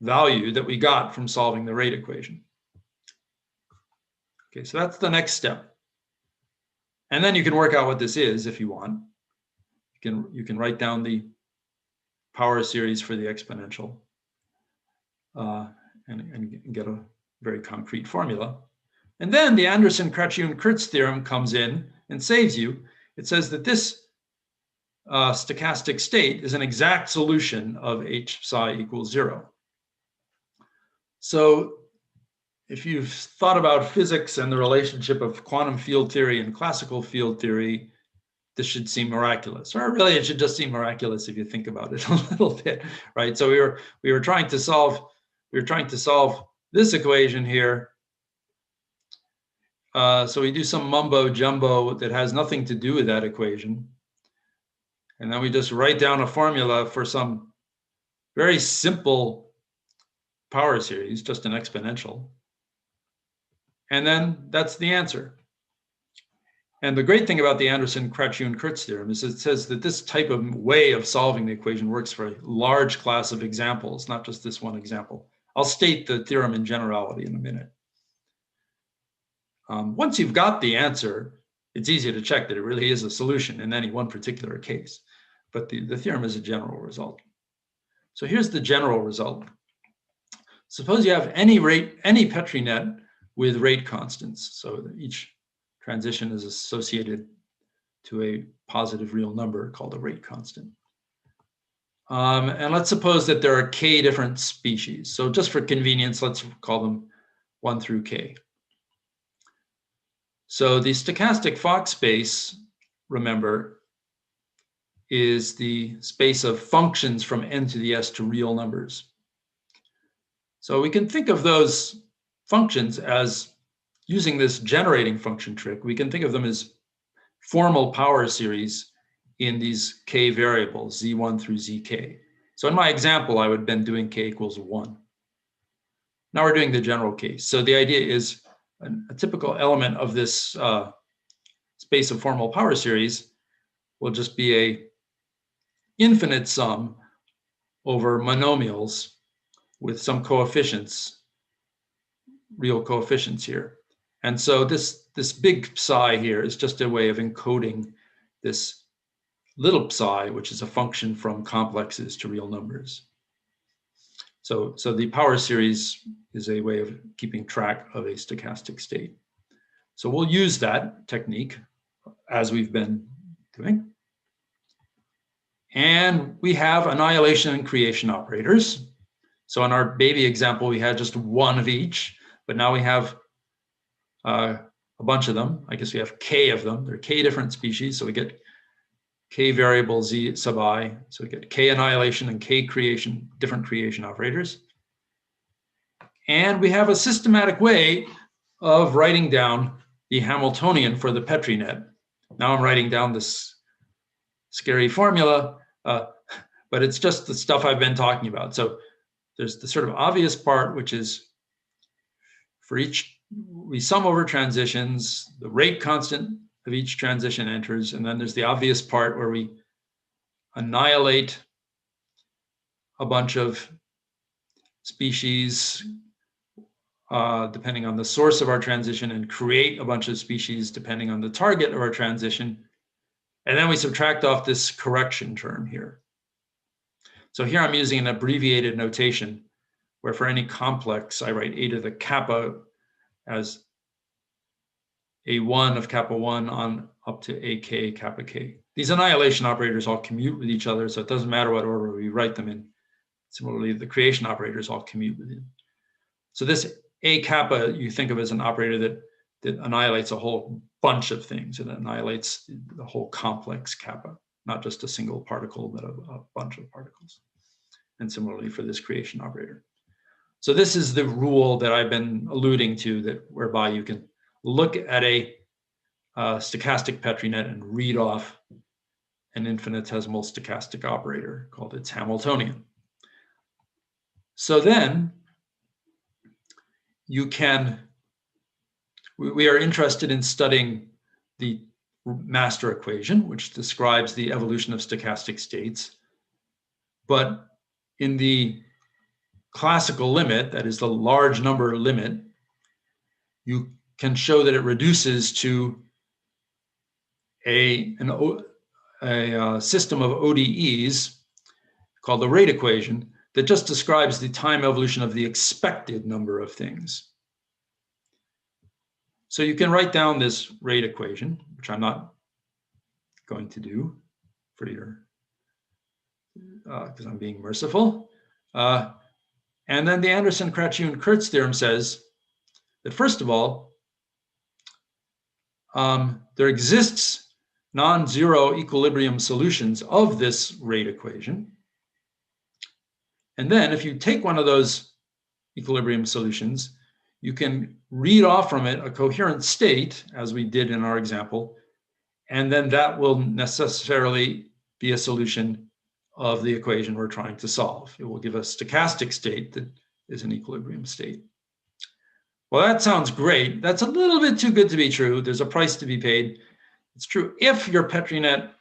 value that we got from solving the rate equation. Okay, so that's the next step. And then you can work out what this is if you want. You can write down the power series for the exponential and get a very concrete formula. And then the Anderson-Crutching-Kurtz theorem comes in and saves you. It says that this stochastic state is an exact solution of h psi equals 0. So if you've thought about physics and the relationship of quantum field theory and classical field theory, this should seem miraculous, or really it should just seem miraculous if you think about it a little bit, right? So we were trying to solve this equation here. So we do some mumbo jumbo that has nothing to do with that equation. And then we just write down a formula for some very simple power series, just an exponential. And then that's the answer. And the great thing about the Anderson, Crutching, Kurtz theorem is it says that this type of way of solving the equation works for a large class of examples, not just this one example. I'll state the theorem in generality in a minute. Once you've got the answer, it's easy to check that it really is a solution in any one particular case. But the theorem is a general result. So here's the general result. Suppose you have any Petrinet with rate constants. So each transition is associated to a positive real number called a rate constant. And let's suppose that there are k different species. So just for convenience, let's call them 1 through k. So the stochastic Fock space, remember, is the space of functions from n to the s to real numbers. So we can think of those functions as, using this generating function trick, we can think of them as formal power series in these k variables, z1 through zk. So in my example, I would have been doing k equals 1. Now we're doing the general case. So the idea is a typical element of this space of formal power series will just be a infinite sum over monomials with some coefficients, real coefficients here. And so this big psi here is just a way of encoding this little psi, which is a function from complexes to real numbers. So the power series is a way of keeping track of a stochastic state. So we'll use that technique as we've been doing. And we have annihilation and creation operators. So in our baby example, we had just one of each, but now we have a bunch of them. I guess we have k of them. There are k different species, so we get k variable z sub I. So we get k annihilation and k creation, different creation operators. And we have a systematic way of writing down the Hamiltonian for the Petrinet. Now I'm writing down this scary formula, but it's just the stuff I've been talking about. So there's the sort of obvious part, which is for each, we sum over transitions, the rate constant of each transition enters, and then there's the obvious part where we annihilate a bunch of species depending on the source of our transition, and create a bunch of species depending on the target of our transition. And then we subtract off this correction term here. So here I'm using an abbreviated notation where for any complex, I write a to the kappa as a1 of kappa 1 on up to ak kappa k. These annihilation operators all commute with each other, so it doesn't matter what order we write them in. Similarly, the creation operators all commute with it. So this a kappa you think of as an operator that annihilates a whole bunch of things. It annihilates the whole complex kappa, not just a single particle, but a bunch of particles. And similarly for this creation operator. So this is the rule that I've been alluding to, that whereby you can look at a stochastic Petrinet and read off an infinitesimal stochastic operator called its Hamiltonian. So then you can, we are interested in studying the master equation, which describes the evolution of stochastic states. But in the classical limit, that is the large number limit, you can show that it reduces to a system of ODEs called the rate equation that just describes the time evolution of the expected number of things. So you can write down this rate equation, which I'm not going to do for your, because I'm being merciful. And then the Anderson, Crutching, Kurtz theorem says that first of all, there exists non-zero equilibrium solutions of this rate equation. And then if you take one of those equilibrium solutions, you can read off from it a coherent state, as we did in our example, and then that will necessarily be a solution of the equation we're trying to solve. It will give a stochastic state that is an equilibrium state. Well, that sounds great. That's a little bit too good to be true. There's a price to be paid. It's true if your Petrinet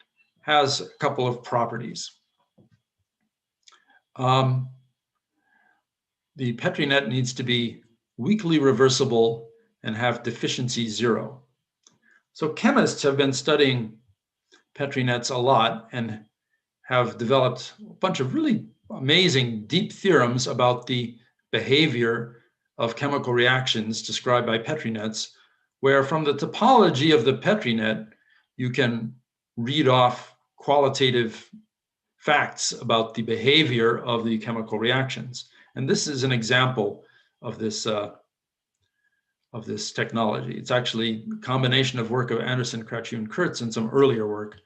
has a couple of properties. The Petrinet needs to be weakly reversible and have deficiency zero. So chemists have been studying Petrinets a lot and have developed a bunch of really amazing deep theorems about the behavior of chemical reactions described by Petrinets, where from the topology of the Petrinet, you can read off qualitative facts about the behavior of the chemical reactions. And this is an example of this technology. It's actually a combination of work of Anderson, Crutching, and Kurtz and some earlier work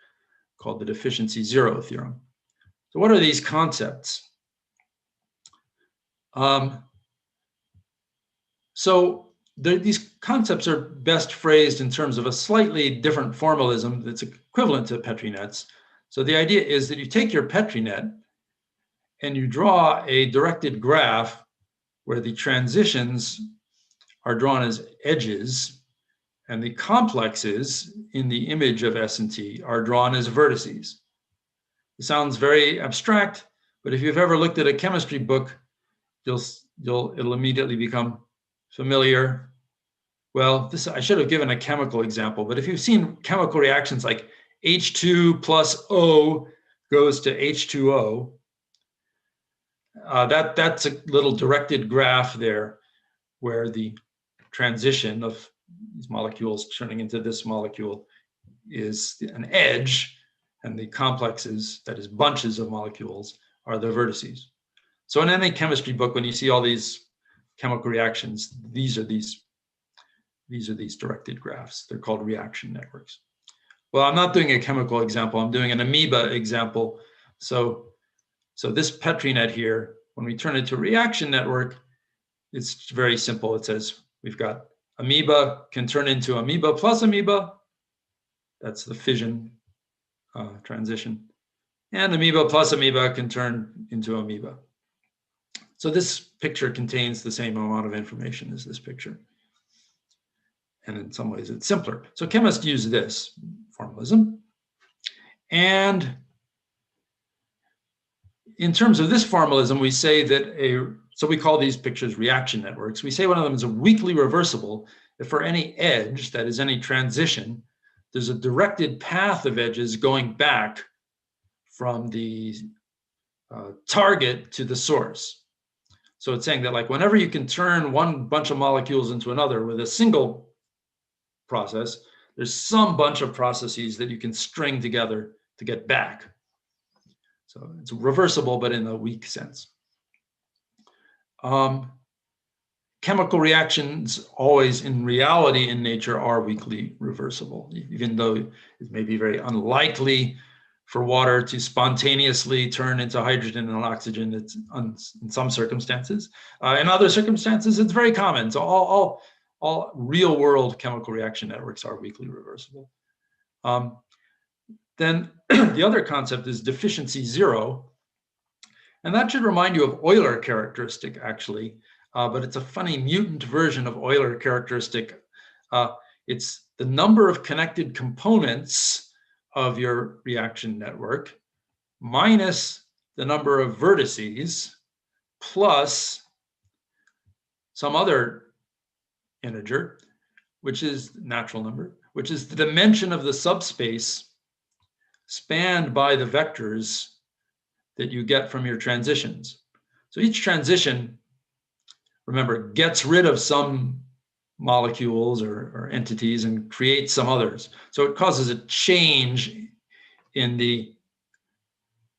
called the Deficiency Zero theorem. So what are these concepts? These concepts are best phrased in terms of a slightly different formalism that's equivalent to Petrinets. So the idea is that you take your Petrinet and you draw a directed graph where the transitions are drawn as edges and the complexes in the image of S and T are drawn as vertices. It sounds very abstract, but if you've ever looked at a chemistry book, it'll immediately become familiar. Well, I should have given a chemical example, but if you've seen chemical reactions like H2 plus O goes to H2O, that's a little directed graph there where the transition of these molecules turning into this molecule is an edge, and the complexes, that is bunches of molecules, are the vertices. So in any chemistry book, when you see all these chemical reactions, these are these directed graphs. They're called reaction networks. Well, I'm not doing a chemical example. I'm doing an amoeba example. So this Petrinet here, when we turn it to a reaction network, it's very simple. It says we've got amoeba can turn into amoeba plus amoeba. That's the fission transition. And amoeba plus amoeba can turn into amoeba. So this picture contains the same amount of information as this picture. And in some ways it's simpler. So chemists use this formalism. And in terms of this formalism, we say that so we call these pictures reaction networks. We say one of them is a weakly reversible if for any edge, that is any transition, there's a directed path of edges going back from the target to the source. So it's saying that like whenever you can turn one bunch of molecules into another with a single process, there's some bunch of processes that you can string together to get back. So it's reversible, but in a weak sense. Chemical reactions always in reality in nature are weakly reversible, even though it may be very unlikely for water to spontaneously turn into hydrogen and oxygen. It's in some circumstances. In other circumstances, it's very common. So all real world chemical reaction networks are weakly reversible. Then the other concept is deficiency zero. And that should remind you of Euler characteristic, actually. But it's a funny mutant version of Euler characteristic. It's the number of connected components of your reaction network minus the number of vertices plus some other integer, which is natural number, which is the dimension of the subspace spanned by the vectors that you get from your transitions. So each transition, remember, gets rid of some molecules or entities and creates some others. So it causes a change in the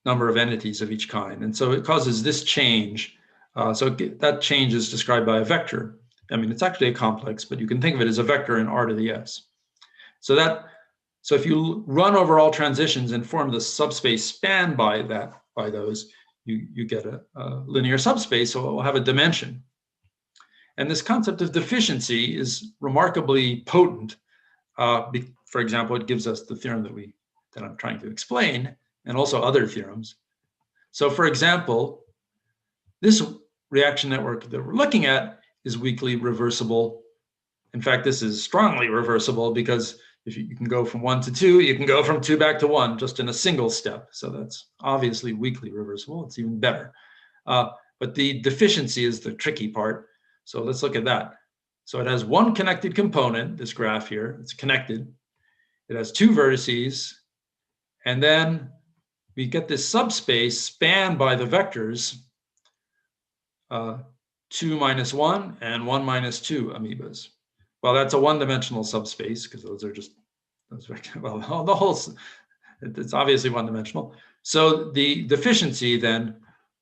number of entities of each kind. And so it causes this change. So that change is described by a vector. I mean, it's actually a complex, but you can think of it as a vector in R to the S. So if you run over all transitions and form the subspace spanned by those, you get a linear subspace, so it will have a dimension. And this concept of deficiency is remarkably potent. For example, it gives us the theorem that I'm trying to explain, and also other theorems. So for example, this reaction network that we're looking at is weakly reversible. In fact, this is strongly reversible because if you can go from 1 to 2, you can go from 2 back to 1 just in a single step. So that's obviously weakly reversible. It's even better. But the deficiency is the tricky part. So let's look at that. So it has one connected component, this graph here. It's connected. It has 2 vertices. And then we get this subspace spanned by the vectors 2 minus 1 and 1 minus 2 amoebas. Well, that's a one-dimensional subspace because those are just those vectors. Well, the whole, it's obviously one-dimensional. So the deficiency then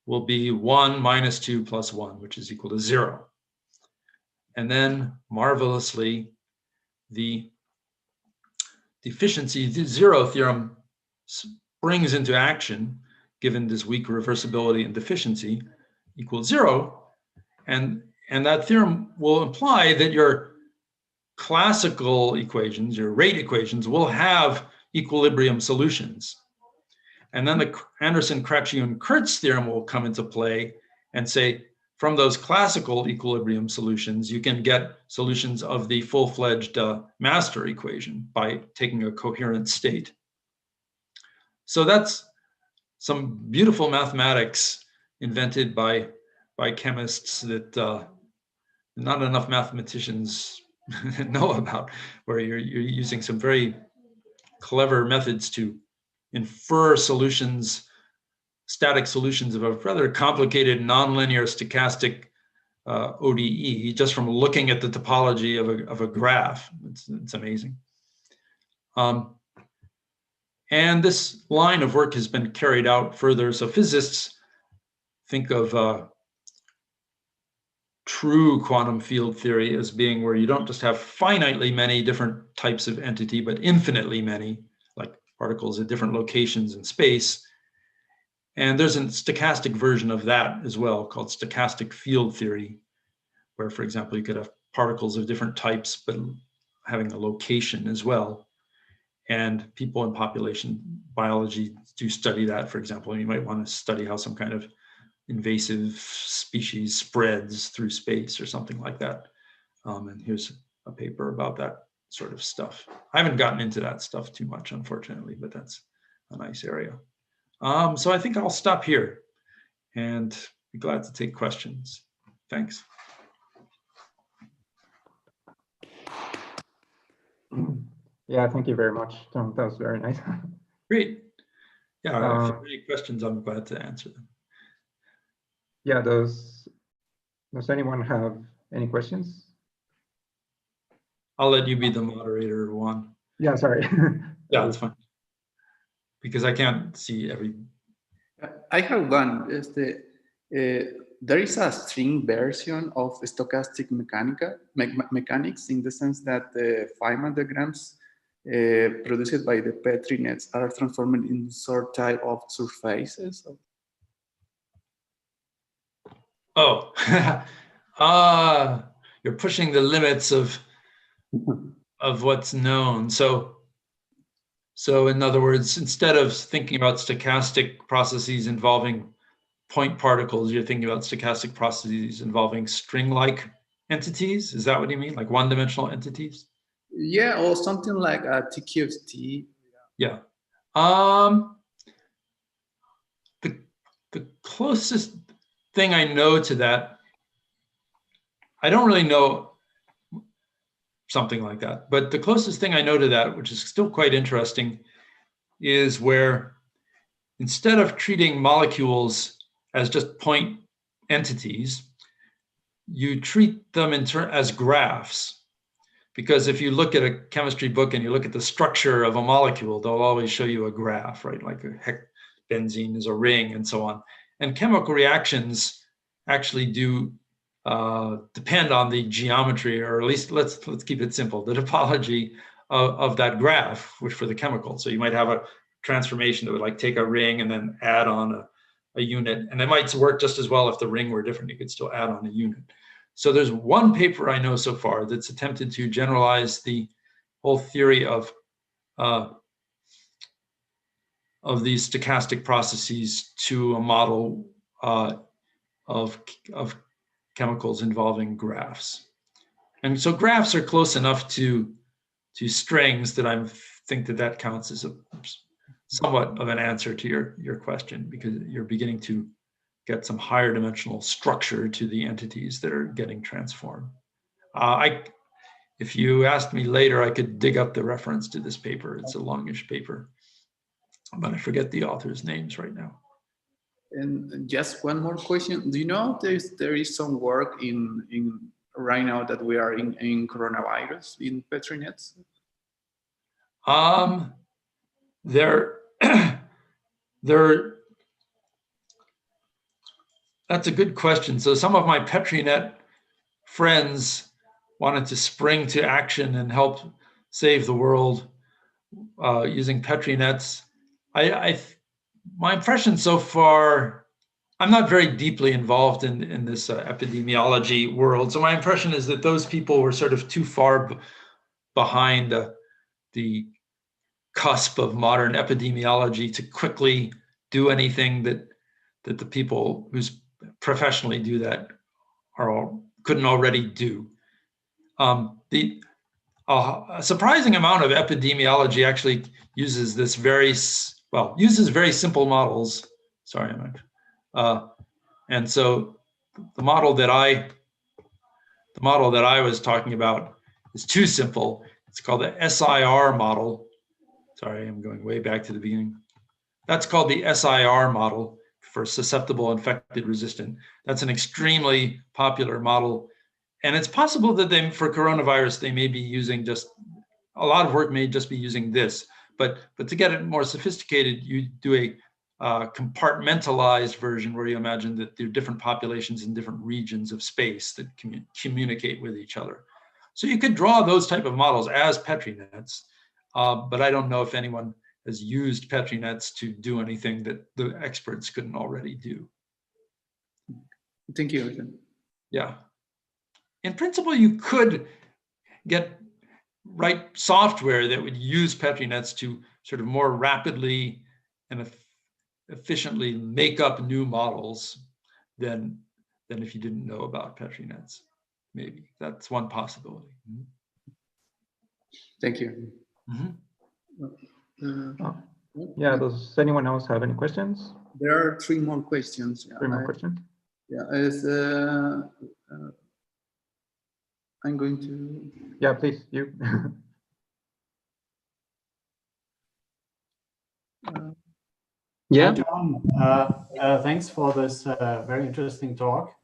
will be 1 minus 2 plus 1, which is equal to 0. And then marvelously, the deficiency zero theorem springs into action given this weak reversibility and deficiency equals 0. And that theorem will imply that your classical equations, your rate equations, will have equilibrium solutions. And then the Anderson, Crutching, Kurtz theorem will come into play and say, from those classical equilibrium solutions, you can get solutions of the full-fledged master equation by taking a coherent state. So that's some beautiful mathematics invented by chemists that not enough mathematicians know about, where you're using some very clever methods to infer solutions, static solutions of a rather complicated nonlinear stochastic ODE just from looking at the topology of a graph. It's amazing. And this line of work has been carried out further. So physicists think of true quantum field theory as being where you don't just have finitely many different types of entity, but infinitely many, like particles at different locations in space. And there's a stochastic version of that as well called stochastic field theory, where, for example, you could have particles of different types, but having a location as well. And people in population biology do study that, for example, and you might want to study how some kind of invasive species spreads through space or something like that. And here's a paper about that sort of stuff. I haven't gotten into that stuff too much, unfortunately, but that's a nice area. So I think I'll stop here and be glad to take questions. Thanks. Yeah, thank you very much, Tom. That was very nice. Great. Yeah, if you have any questions, I'm glad to answer them. Yeah, does anyone have any questions? I'll let you be the moderator, Juan. Yeah, sorry. Yeah, that's fine. Because I can't see every. I have one. There is a string version of stochastic mechanics in the sense that the Feynman diagrams produced by the Petrinets are transformed in sort type of surfaces. Oh, you're pushing the limits of what's known. So in other words, instead of thinking about stochastic processes involving point particles, you're thinking about stochastic processes involving string-like entities. Is that what you mean? Like one-dimensional entities? Yeah, or something like a TQST. Yeah. The closest thing I know to that, I don't really know something like that, but the closest thing I know to that, which is still quite interesting, is where instead of treating molecules as just point entities, you treat them as graphs. Because if you look at a chemistry book and you look at the structure of a molecule, they'll always show you a graph, right? Like benzene is a ring and so on. And chemical reactions actually do depend on the geometry, or at least let's keep it simple, the topology of that graph, which for the chemical. So you might have a transformation that would like take a ring and then add on a unit, and it might work just as well if the ring were different. You could still add on a unit. So there's one paper I know so far that's attempted to generalize the whole theory of these stochastic processes to a model of chemicals involving graphs. And so graphs are close enough to strings that I think that counts as somewhat of an answer to your question, because you're beginning to get some higher dimensional structure to the entities that are getting transformed. If you asked me later, I could dig up the reference to this paper. It's a longish paper, but I forget the author's names right now. And just one more question. Do you know there is some work in right now that we are in coronavirus in Petrinets? That's a good question. So some of my Petrinet friends wanted to spring to action and help save the world using Petrinets. My impression so far, I'm not very deeply involved in this epidemiology world. So my impression is that those people were sort of too far behind the cusp of modern epidemiology to quickly do anything that the people who professionally do that couldn't already do. A surprising amount of epidemiology actually uses very simple models. Sorry, and so the model that I was talking about is too simple. It's called the SIR model. Sorry, I'm going way back to the beginning. That's called the SIR model for susceptible, infected, resistant. That's an extremely popular model. And it's possible that for coronavirus, they may be using a lot of work may just be using this. But to get it more sophisticated, you do a compartmentalized version where you imagine that there are different populations in different regions of space that communicate with each other. So you could draw those type of models as Petrinets, but I don't know if anyone has used Petrinets to do anything that the experts couldn't already do. Thank you. Yeah. In principle, you could write software that would use Petrinets to sort of more rapidly and efficiently make up new models than if you didn't know about Petrinets. Maybe that's one possibility. Thank you. Yeah, does anyone else have any questions? There are three more questions. Three more questions? Yeah, I'm going to... Yeah, please, you. Yeah, John, thanks for this very interesting talk.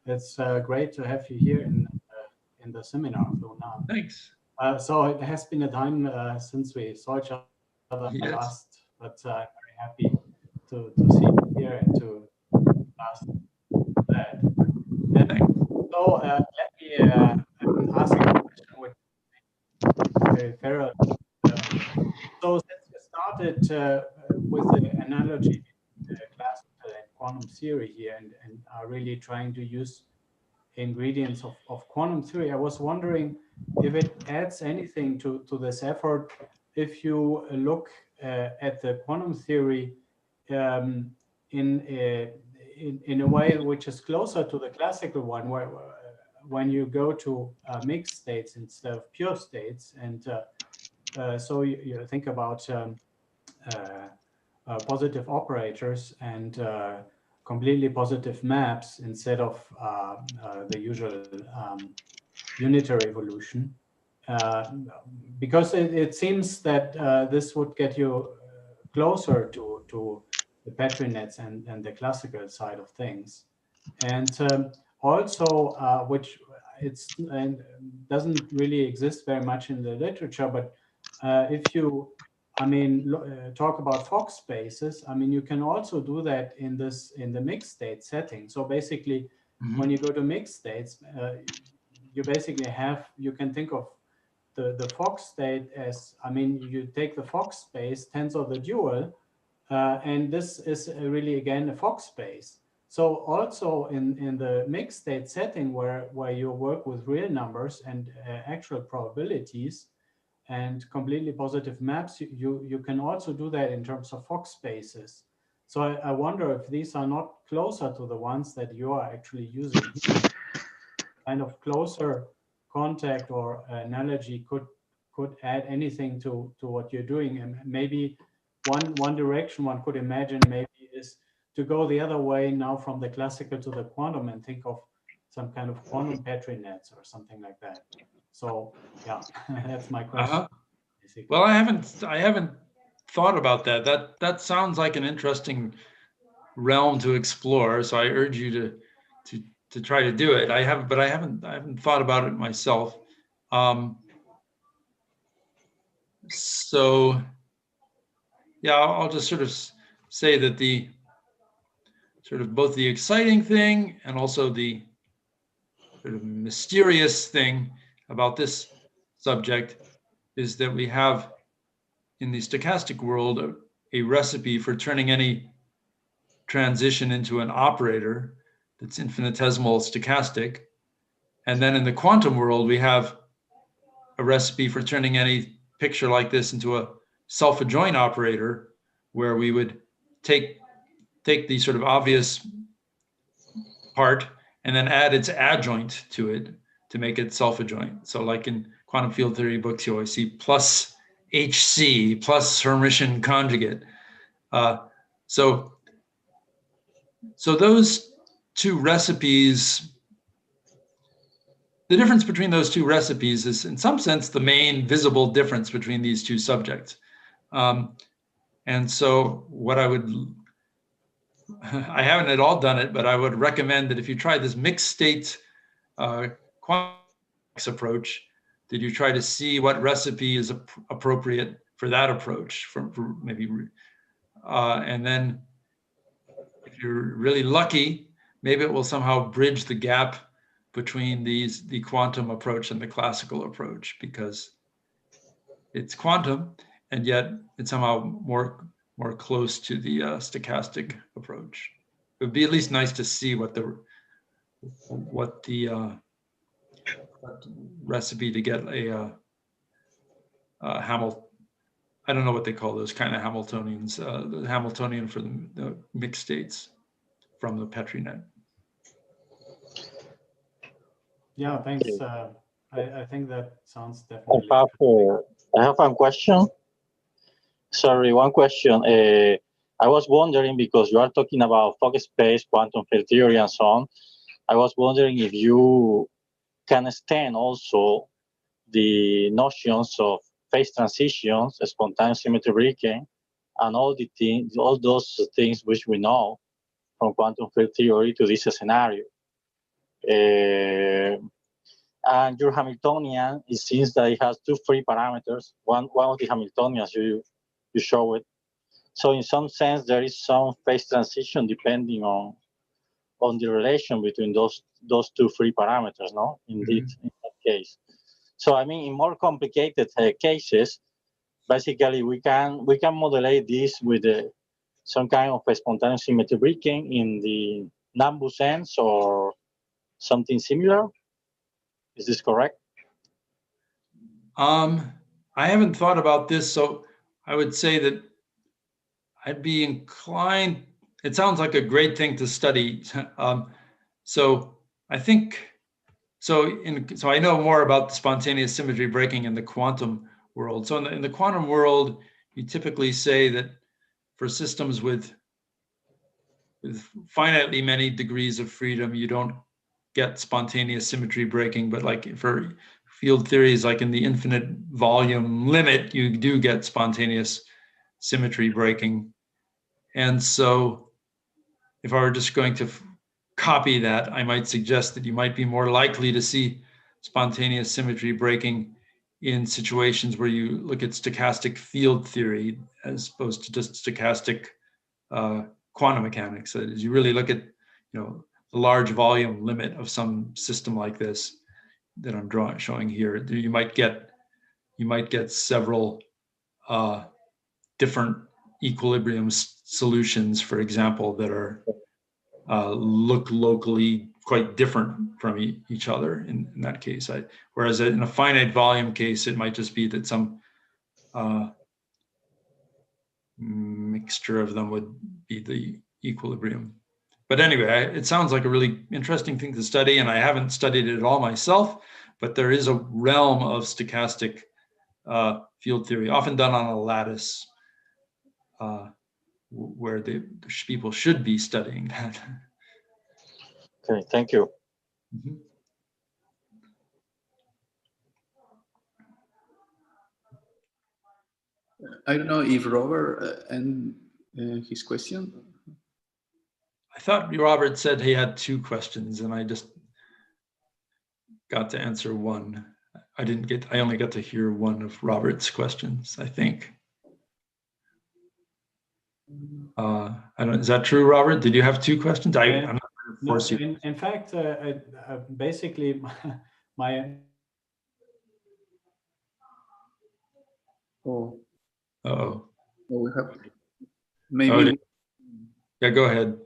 It's great to have you here in the seminar of UNAM. Thanks. So it has been a time since we saw each other last, but I'm very happy to see you here and to ask that. So let me ask you a question with very thorough. So since you started with the analogy classical and quantum theory here and are really trying to use ingredients of quantum theory, I was wondering if it adds anything to this effort if you look at the quantum theory in a way which is closer to the classical one, where when you go to mixed states instead of pure states, and so you think about positive operators and completely positive maps instead of the usual unitary evolution, because it seems that this would get you closer to the Petrinets and the classical side of things, and also which doesn't really exist very much in the literature, but if you talk about Fock spaces, you can also do that in the mixed state setting. So basically, when you go to mixed states, you basically you can think of the Fock state as, I mean, you take the Fock space, tensor the dual, and this is really, again, a Fock space. So also in the mixed state setting where you work with real numbers and actual probabilities and completely positive maps, you can also do that in terms of Fock spaces. So I wonder if these are not closer to the ones that you are actually using. Kind of closer contact or analogy could add anything to what you're doing. And maybe one direction one could imagine maybe is to go the other way now from the classical to the quantum and think of some kind of quantum Petrinets or something like that. So yeah, that's my question. Well, I haven't thought about that. That sounds like an interesting realm to explore. So I urge you to try to do it. I haven't thought about it myself. So yeah, I'll just sort of say that the sort of both the exciting thing and also the sort of mysterious thing about this subject is that we have in the stochastic world a recipe for turning any transition into an operator that's infinitesimal stochastic. And then in the quantum world, we have a recipe for turning any picture like this into a self-adjoint operator, where we would take the sort of obvious part and then add its adjoint to it to make it self-adjoint. So like in quantum field theory books, you always see plus HC, plus Hermitian conjugate. So those two recipes, the difference between those two recipes is in some sense the main visible difference between these two subjects. And so what I haven't at all done it, but I would recommend that if you try this mixed state quantum approach, that you try to see what recipe is appropriate for that approach, for maybe, and then if you're really lucky, maybe it will somehow bridge the gap between the quantum approach and the classical approach, because it's quantum and yet it's somehow more close to the stochastic approach. It would be at least nice to see what the recipe to get a I don't know what they call those kind of Hamiltonians, the Hamiltonian for the mixed states from the Petrinet. Yeah, thanks. I think that sounds definitely. I have one question. Sorry, one question. I was wondering, because you are talking about Fock space, quantum field theory, and so on. I was wondering if you can extend also the notions of phase transitions, spontaneous symmetry breaking, and all those things which we know from quantum field theory to this scenario. And your Hamiltonian, it seems that it has two free parameters. One of the Hamiltonians you show it. So in some sense, there is some phase transition depending on the relation between those two free parameters, no? Indeed, in that case. So I mean, in more complicated cases, basically we can modulate this with some kind of a spontaneous symmetry breaking in the Nambu sense or something similar. Is this correct? I haven't thought about this, so I would say that I'd be inclined. It sounds like a great thing to study. So I think so. So I know more about the spontaneous symmetry breaking in the quantum world. So in the quantum world, you typically say that for systems with finitely many degrees of freedom, you don't get spontaneous symmetry breaking, but like for field theories, like in the infinite volume limit, you do get spontaneous symmetry breaking. And so if I were just going to copy that, I might suggest that you might be more likely to see spontaneous symmetry breaking in situations where you look at stochastic field theory as opposed to just stochastic quantum mechanics. So as you really look at, large volume limit of some system like this that I'm showing here, you might get several different equilibrium solutions, for example, that are look locally quite different from each other in that case. Whereas in a finite volume case, it might just be that some mixture of them would be the equilibrium. But anyway, it sounds like a really interesting thing to study, and I haven't studied it at all myself, but there is a realm of stochastic field theory, often done on a lattice, where the people should be studying that. Okay, thank you. Mm-hmm. I don't know if Robert and his question. I thought Robert said he had 2 questions, and I just got to answer one. I only got to hear one of Robert's questions, I think. I don't, is that true, Robert? Did you have 2 questions? I'm not going to force you. In fact, basically, my Oh, Uh-oh. well, we have maybe. Oh, yeah, go ahead.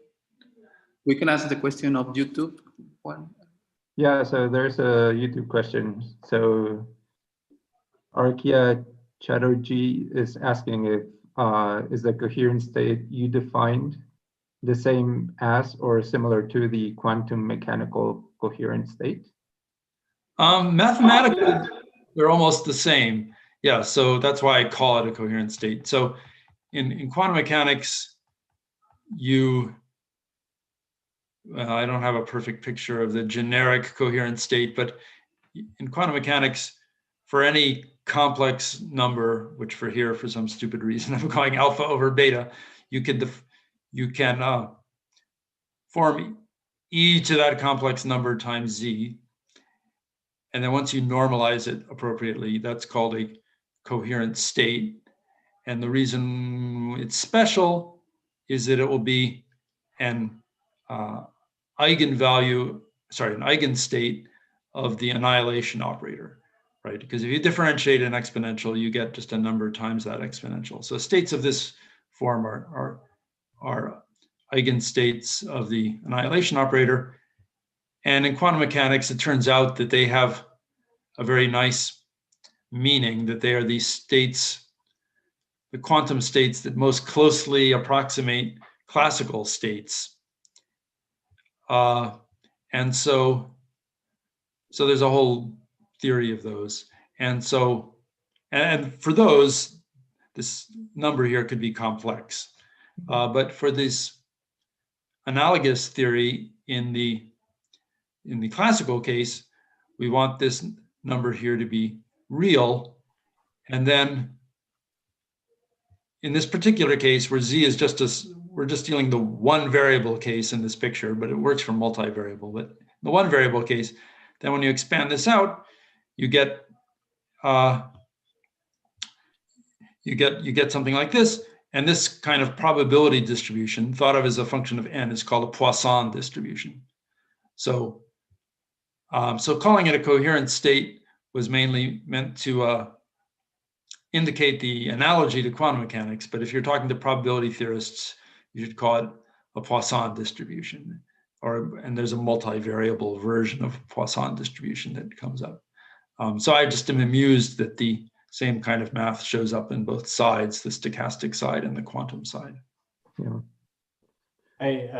We can ask the question of YouTube one. Yeah, so there's a YouTube question. So Arkia Chatterjee is asking if is the coherent state you defined the same as or similar to the quantum mechanical coherent state? Mathematically, they're almost the same. Yeah, so that's why I call it a coherent state. So in quantum mechanics, I don't have a perfect picture of the generic coherent state, but in quantum mechanics, for any complex number, which for some stupid reason, I'm calling alpha over beta, you can form e to that complex number times z. And then once you normalize it appropriately, that's called a coherent state. And the reason it's special is that it will be an eigenstate of the annihilation operator, right? Because if you differentiate an exponential, you get just a number times that exponential. So states of this form are eigenstates of the annihilation operator. And in quantum mechanics, it turns out that they have a very nice meaning, that they are these states, the quantum states that most closely approximate classical states. And so there's a whole theory of those. And for those, this number here could be complex. But for this analogous theory in the classical case, we want this number here to be real. And then in this particular case, where z is we're just dealing the one variable case in this picture, but it works for multivariable. But the one variable case, then when you expand this out, you get something like this. And this kind of probability distribution, thought of as a function of n, is called a Poisson distribution. So calling it a coherent state was mainly meant to indicate the analogy to quantum mechanics. But if you're talking to probability theorists, you should call it a Poisson distribution. And there's a multivariable version of Poisson distribution that comes up. So I just am amused that the same kind of math shows up in both sides, the stochastic side and the quantum side. Yeah. Hey,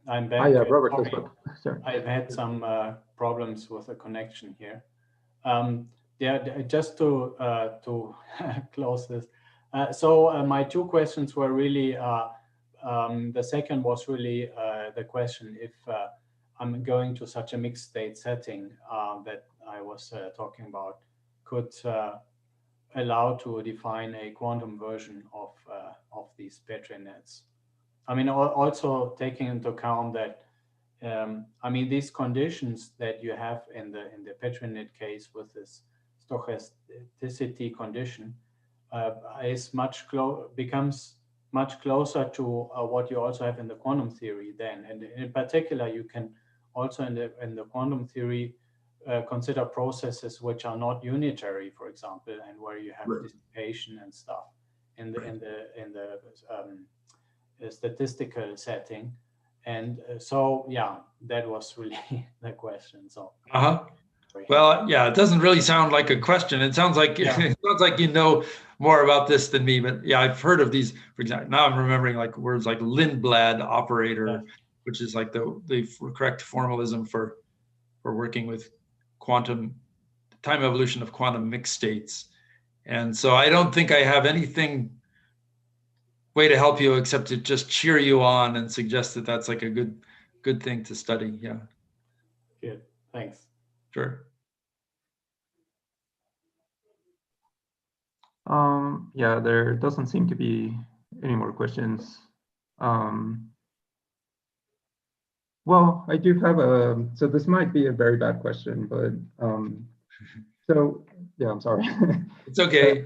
I'm back. Hi, yeah, Robert. Sorry. I've had some problems with the connection here. Yeah, just to close this. So my 2 questions were really, the second was really the question if I'm going to such a mixed state setting that I was talking about, could allow to define a quantum version of these Petrinets. I mean, also taking into account that, I mean, these conditions that you have in the Petrinet case with this stochasticity condition becomes much closer to what you also have in the quantum theory then. And in particular, you can also in the quantum theory, consider processes which are not unitary, for example, and where you have dissipation and stuff in the statistical setting. And so, yeah, that was really the question. So. Well, yeah, it doesn't really sound like a question. It sounds like it sounds like you know more about this than me. But yeah, I've heard of these. For example, now I'm remembering like words like Lindblad operator, which is like the correct formalism for working with quantum time evolution of quantum mixed states. And so I don't think I have anything way to help you except to just cheer you on and suggest that that's like a good thing to study. Yeah. Good. Thanks. Sure. Yeah, there doesn't seem to be any more questions. Well, I do have so this might be a very bad question, but so yeah, I'm sorry. It's okay.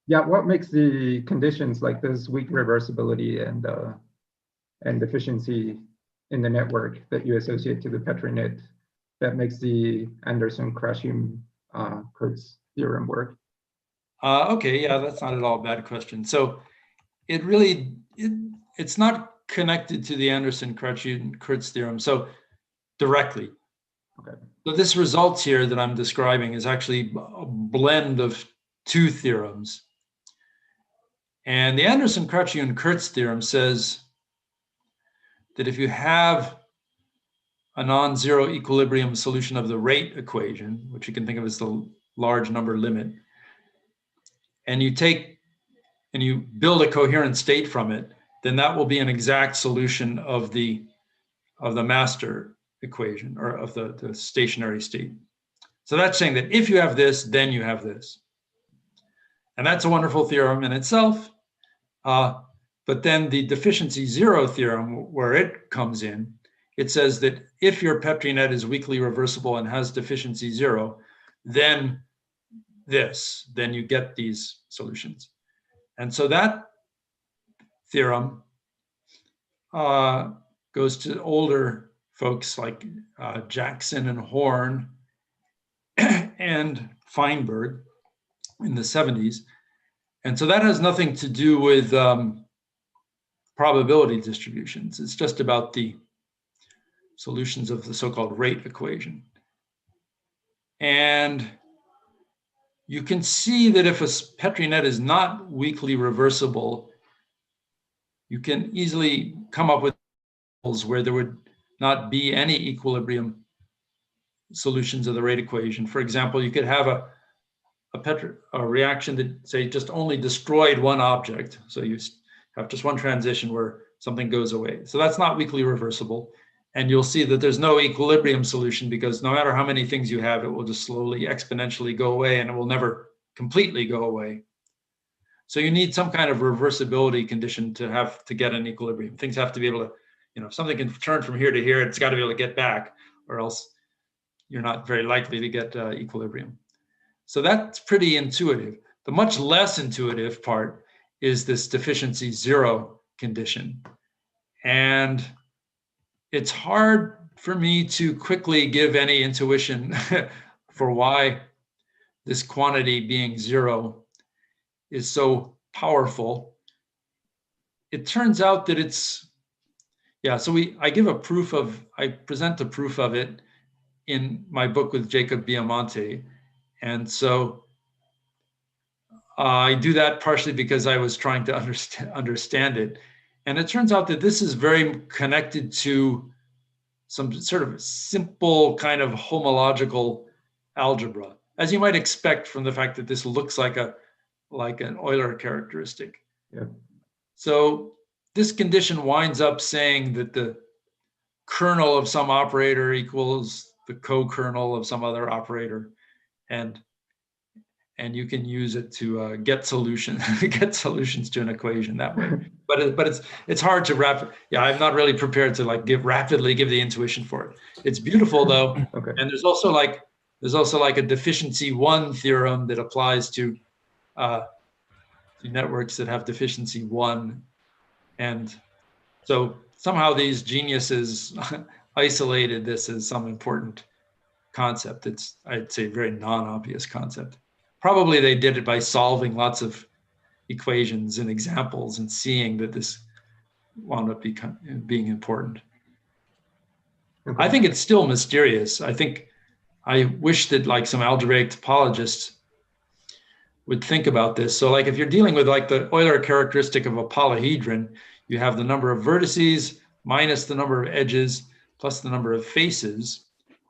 Yeah, what makes the conditions like this weak reversibility and deficiency in the network that you associate to the Petrinet that makes the Anderson-Crutching Kurtz theorem work? Okay, yeah, that's not at all a bad question. So it really, it's not connected to the Anderson-Crutching Kurtz theorem, so directly. Okay. So this results here that I'm describing is actually a blend of two theorems. And the Anderson-Crutching Kurtz theorem says that if you have a non-zero equilibrium solution of the rate equation, which you can think of as the large number limit, and you build a coherent state from it, then that will be an exact solution of the master equation, or of the stationary state. So that's saying that if you have this, then you have this. And that's a wonderful theorem in itself. But then the deficiency zero theorem, where it comes in, it says that if your Petrinet is weakly reversible and has deficiency zero, then you get these solutions. And so that theorem goes to older folks like Jackson and Horn and Feinberg in the 70s. And so that has nothing to do with probability distributions. It's just about the solutions of the so-called rate equation. And you can see that if a Petrinet is not weakly reversible, you can easily come up with where there would not be any equilibrium solutions of the rate equation. For example, you could have a reaction that, say, just only destroyed one object. So you have just one transition where something goes away. So that's not weakly reversible. And you'll see that there's no equilibrium solution, because no matter how many things you have, it will just slowly, exponentially go away, and it will never completely go away. So you need some kind of reversibility condition to get an equilibrium. Things have to be able to, if something can turn from here to here, it's got to be able to get back, or else you're not very likely to get equilibrium. So that's pretty intuitive. The much less intuitive part is this deficiency zero condition. And it's hard for me to quickly give any intuition for why this quantity being zero is so powerful. It turns out that it's, so I present a proof of it in my book with Jacob Biamonte. And so I do that partially because I was trying to understand it. And it turns out that this is very connected to some sort of simple kind of homological algebra, as you might expect from the fact that this looks like an Euler characteristic. Yeah. So this condition winds up saying that the kernel of some operator equals the co-kernel of some other operator, and you can use it to get solutions to an equation that way. But it's hard to I'm not really prepared to rapidly give the intuition for it. It's beautiful though. Okay. And there's also like a deficiency one theorem that applies to networks that have deficiency one. And so somehow these geniuses isolated this as some important concept. It's, I'd say, a very non-obvious concept. Probably they did it by solving lots of equations and examples and seeing that this wound up being important. Okay. I think it's still mysterious. I wish that like some algebraic topologists would think about this. So like if you're dealing with like the Euler characteristic of a polyhedron, you have the number of vertices minus the number of edges plus the number of faces.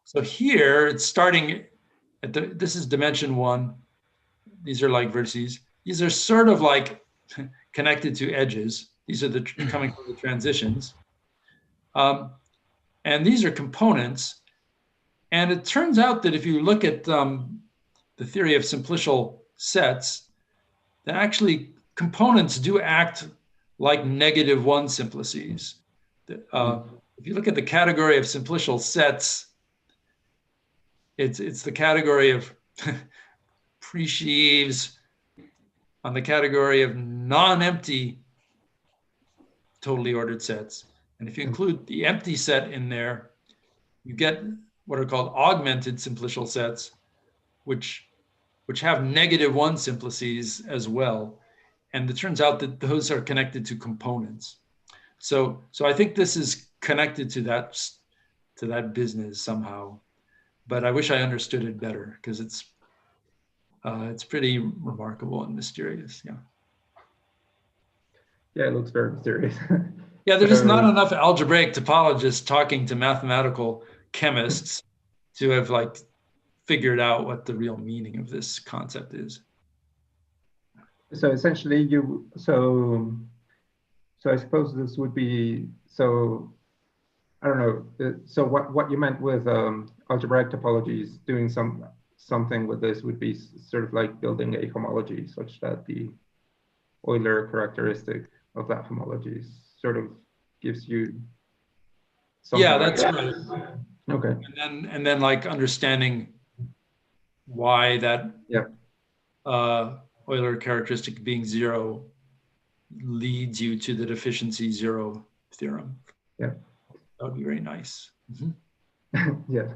So here it's starting at this is dimension 1. These are like vertices. These are sort of like connected to edges. These are the coming from the transitions. And these are components. And it turns out that if you look at the theory of simplicial sets, that actually components do act like -1 simplices. If you look at the category of simplicial sets, it's the category of presheaves on the category of non-empty totally ordered sets. And if you include the empty set in there, you get what are called augmented simplicial sets, which have -1 simplices as well. And it turns out that those are connected to components. So I think this is connected to that business somehow. But I wish I understood it better because it's pretty remarkable and mysterious. Yeah. Yeah, it looks very mysterious. Yeah, there's just not enough algebraic topologists talking to mathematical chemists to have like figured out what the real meaning of this concept is. So essentially, so I suppose this would be, so I don't know. So what you meant with algebraic topologies doing something with this would be sort of like building a homology such that the Euler characteristic of that homology sort of gives you something. Yeah, that's right. Okay. And then like understanding why that Euler characteristic being 0 leads you to the deficiency zero theorem. Yeah. That would be very nice. Mm-hmm. Yeah.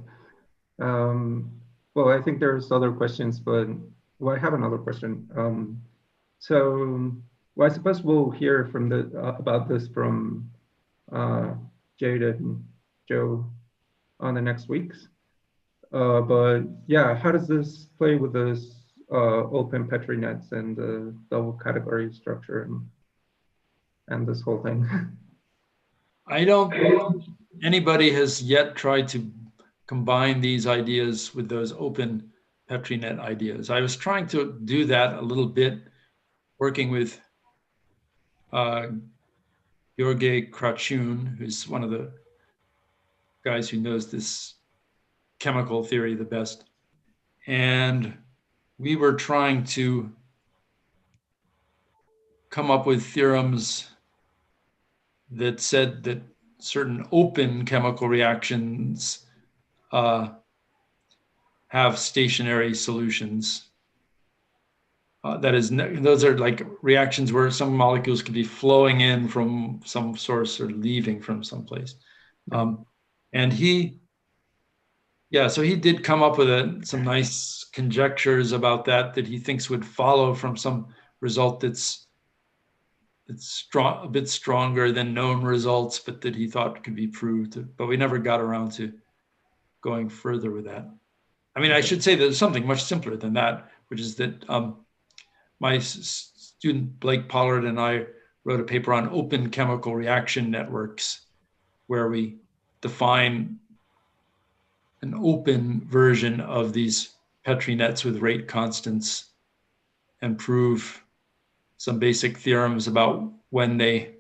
Well, I think there's other questions, but I have another question. Well, I suppose we'll hear from about this from Jade and Joe on the next weeks. But yeah, how does this play with this open Petrinets and the double category structure and this whole thing? I don't think anybody has yet tried to combine these ideas with those open Petrinet ideas. I was trying to do that a little bit, working with Jorge Crutching, who's one of the guys who knows this chemical theory the best. And we were trying to come up with theorems that said that certain open chemical reactions have stationary solutions. That is, those are like reactions where some molecules could be flowing in from some source or leaving from someplace. And so he did come up with some nice conjectures about that he thinks would follow from some result that's strong, a bit stronger than known results, but that he thought could be proved. But we never got around to going further with that. I mean, I should say there's something much simpler than that, which is that my student Blake Pollard and I wrote a paper on open chemical reaction networks, where we define an open version of these Petrinets with rate constants and prove some basic theorems about when they,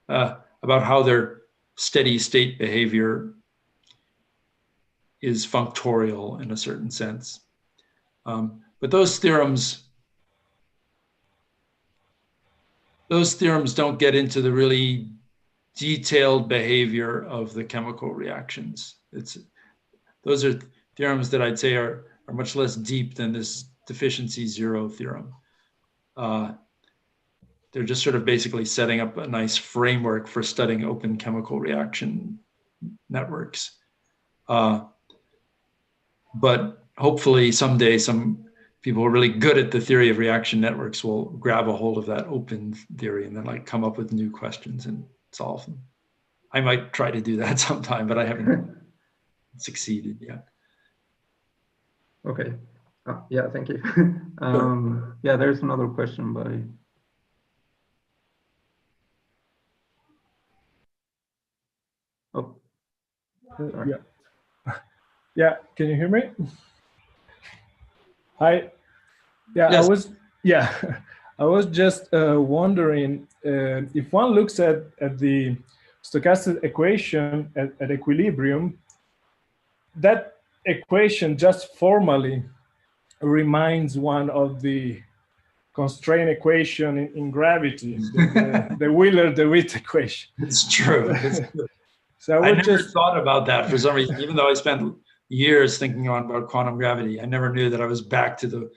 about how their steady state behavior is functorial in a certain sense. But those theorems don't get into the really detailed behavior of the chemical reactions. Those are theorems that I'd say are much less deep than this deficiency zero theorem. They're just sort of basically setting up a nice framework for studying open chemical reaction networks. But hopefully someday some people who are really good at the theory of reaction networks will grab a hold of that open theory and then like come up with new questions and solve them. I might try to do that sometime, but I haven't succeeded yet. Okay. Yeah, thank you. Yeah, there's another question by. Oh, sorry. Yeah. Yeah, can you hear me? Hi. Yeah, Yes. I was just wondering if one looks at the stochastic equation at equilibrium, that equation just formally reminds one of the constraint equation in gravity, the Wheeler-DeWitt equation. It's true. It's true. So I never thought about that for some reason, even though I spent years thinking about quantum gravity. I never knew that I was back to the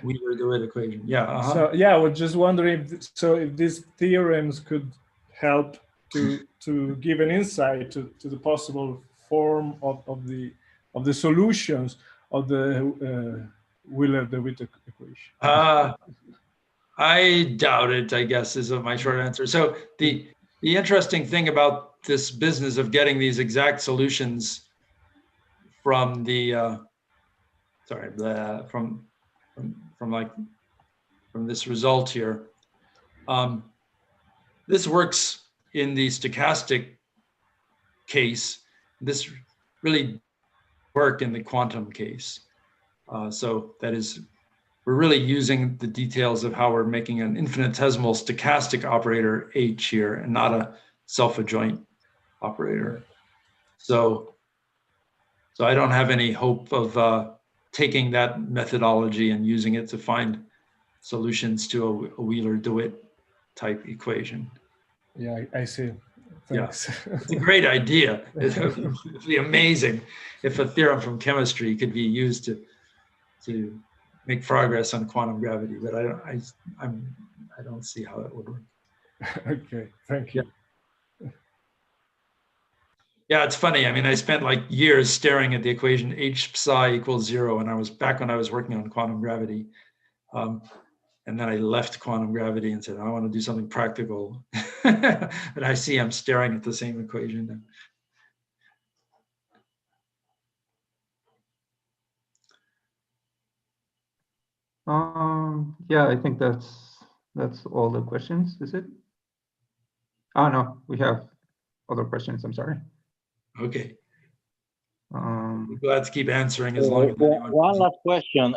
Wheeler-DeWitt equation. Yeah. So yeah, I was just wondering if these theorems could help to give an insight to the possible form of the solutions of the Wheeler-DeWitt equation. I doubt it, I guess, is my short answer. So the interesting thing about this business of getting these exact solutions from the from this result here, this works in the stochastic case. This really work in the quantum case. So that is, we're really using the details of how we're making an infinitesimal stochastic operator H here and not a self-adjoint operator. So I don't have any hope of taking that methodology and using it to find solutions to a Wheeler-DeWitt type equation. Yeah, I see. Thanks. Yeah, it's a great idea. It would be amazing if a theorem from chemistry could be used to make progress on quantum gravity, but I don't see how that would work. Okay, thank you. Yeah, it's funny. I mean, I spent like years staring at the equation H psi equals 0, and I was back when I was working on quantum gravity. And then I left quantum gravity and said, I want to do something practical. And I see I'm staring at the same equation now. Yeah, I think that's all the questions, is it? Oh, no, we have other questions, I'm sorry. Okay. I'm glad to keep answering as long as anyone. One last question,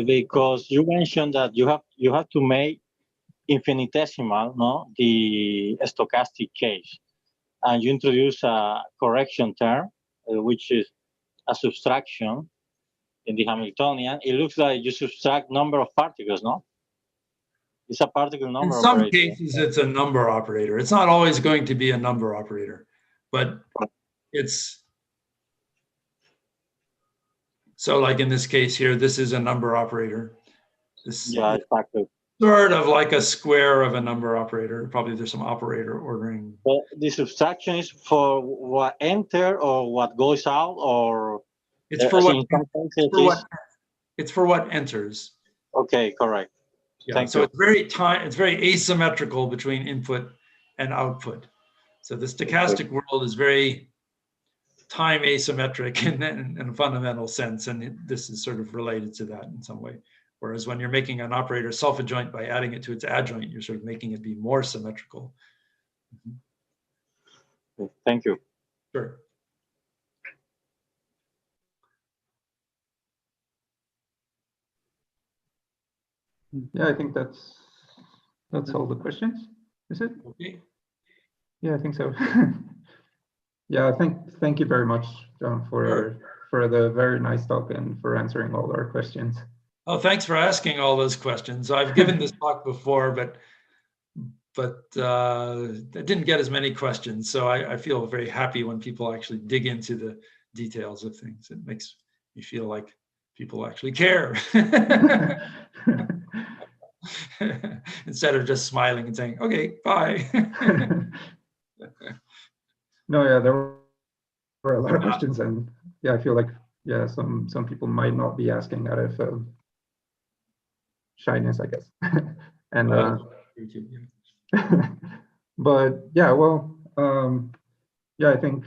because you mentioned that you have to make infinitesimal, no, the stochastic case, and you introduce a correction term, which is a subtraction in the Hamiltonian. It looks like you subtract number of particles, no? It's a particle number operator. In some operator. cases, it's a number operator. It's not always going to be a number operator, but it's. So like in this case here, this is a number operator. This is exactly. Sort of like a square of a number operator. Probably there's some operator ordering. But the subtraction is for what enter or what goes out, or it's for what enters. Okay, correct. Yeah, Thank you. It's very asymmetrical between input and output. So the stochastic world is very time asymmetric in a fundamental sense, and this is sort of related to that in some way. Whereas when you're making an operator self-adjoint by adding it to its adjoint, you're sort of making it be more symmetrical. Thank you. Sure. Yeah, I think that's all the questions, is it? Okay. Yeah, I think so. Yeah, thank you very much, John, for the very nice talk and for answering all our questions. Oh, thanks for asking all those questions. I've given this talk before, but I didn't get as many questions. So I feel very happy when people actually dig into the details of things. It makes me feel like people actually care. Instead of just smiling and saying, okay, bye. No, yeah, there were a lot of questions, and yeah, I feel like some people might not be asking out of shyness, I guess. And but yeah, well, yeah, I think